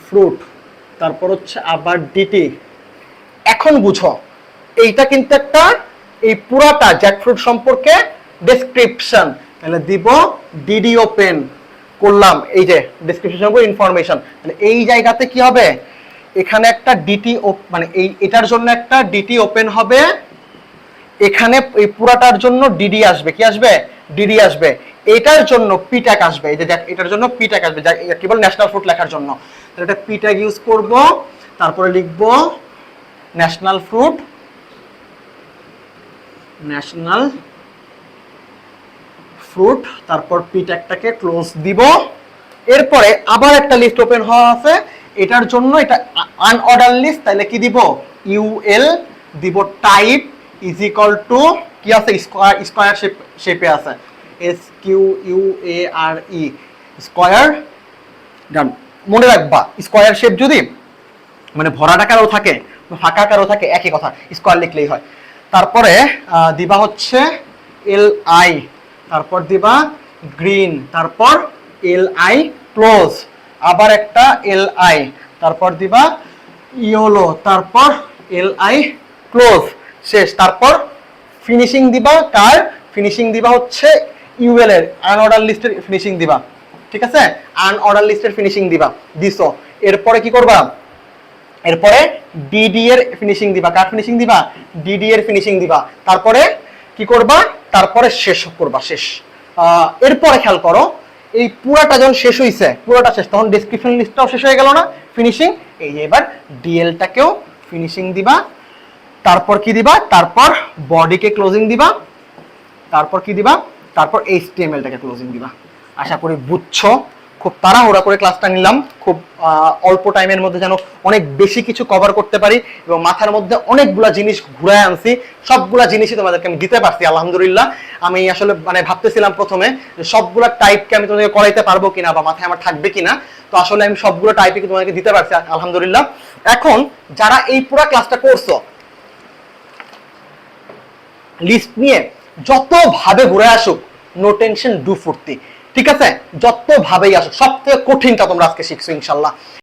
ফ্রুট, তারপর হচ্ছে আবার ডিটি। এখন বুঝো, এইটা কিন্তু একটা এই পুরাটা জ্যাকফ্রুট সম্পর্কে ডেসক্রিপশন। তাহলে দিব ডিডি ওপেন করলাম, এই যে ডেসক্রিপশন সম্পর্কে ইনফরমেশন। তাহলে এই জায়গাতে কি হবে? এখানে একটা ডিটি মানে এটার জন্য একটা ডিটি ওপেন হবে, এখানে এই পুরাটার জন্য ডিডি আসবে, কি আসবে? ডিডি আসবে। এটার জন্য পি ট্যাগ আসবে, এই যে এটার জন্য পি ট্যাগ আসবে, কি বল ন্যাশনাল ফ্রুট লেখার জন্য। তাহলে এটা পি ট্যাগ ইউজ করব, তারপরে লিখব ন্যাশনাল ফ্রুট, তারপর পি ট্যাগটাকে ক্লোজ দিব। এরপরে আবার একটা লিস্ট ওপেন হওয়া আছে, এটার জন্য এটা আনঅর্ডার লিস্ট, তাহলে কি দিব? ইউএল দিব, টাইপ ইজ ইকুয়াল টু কি আছে? স্কয়ার শেপে আছে, SQUARE, স্কয়ার। ডান। মনে রাখবা স্কয়ার শেপ যদি মানে ভরাট আকারেও থাকে ফাঁকা আকারেও থাকে একই কথা, স্কয়ার লিখলেই হয়। তারপরে দিবা হচ্ছে LI, তারপর দিবা গ্রিন, তারপর LI ক্লোজ, আবার একটা LI, তারপর দিবা ইয়েলো, তারপর LI ক্লোজ, শেষ। তারপর ফিনিশিং দিবা কার? ফিনিশিং দিবা হচ্ছে UL এর আনঅর্ডার লিস্টের ফিনিশিং দিবা, ঠিক আছে? আনঅর্ডার লিস্টের ফিনিশিং দিবা, দিছো। এরপরে কি করবা? এরপরে DD এর ফিনিশিং দিবা। কার ফিনিশিং দিবা? DD এর ফিনিশিং দিবা। তারপরে কি করবা? তারপরে শেষ করবা, শেষ। এরপরে খেয়াল করো, এই পুরাটা যখন শেষ হইছে, পুরাটা শেষ, তখন ডেসক্রিপশন লিস্টটাও শেষ হয়ে গেল না? ফিনিশিং। এই যে এবার DL-টাকেও ফিনিশিং দিবা। তারপর কি দিবা? তারপর বডিকে ক্লোজিং দিবা। তারপর কি দিবা? তারপর HTML-টাকে ক্লোজিং দিবা। আশা করি বুঝছো। খুব তাড়াহুড়া করে ক্লাসটা নিলাম, খুব অল্প টাইমের মধ্যে যেন অনেক বেশি কিছু কভার করতে পারি, এবং মাথার মধ্যে অনেকগুলা জিনিস ঘুরায় আনছি। সবগুলা জিনিসই তোমাদেরকে আমি দিতে পারছি আলহামদুলিল্লাহ। আমি আসলে মানে ভাবতেছিলাম প্রথমে যে সবগুলা টাইপকে আমি তোমাদেরকে করাইতে পারবো কিনা বা মাথায় আমার থাকবে কিনা, তো আসলে আমি সবগুলো টাইপে তোমাদেরকে দিতে পারছি আলহামদুলিল্লাহ। এখন যারা এই পুরো ক্লাসটা করছো, লিস্ট নিয়ে যত ভাবে ঘুরে আসুক, নো টেনশন, ডু ফুর্তি, ঠিক আছে? যত ভাবেই আসুক, সবথেকে কঠিনটা তোমরা আজকে শিখছো ইনশাল্লাহ।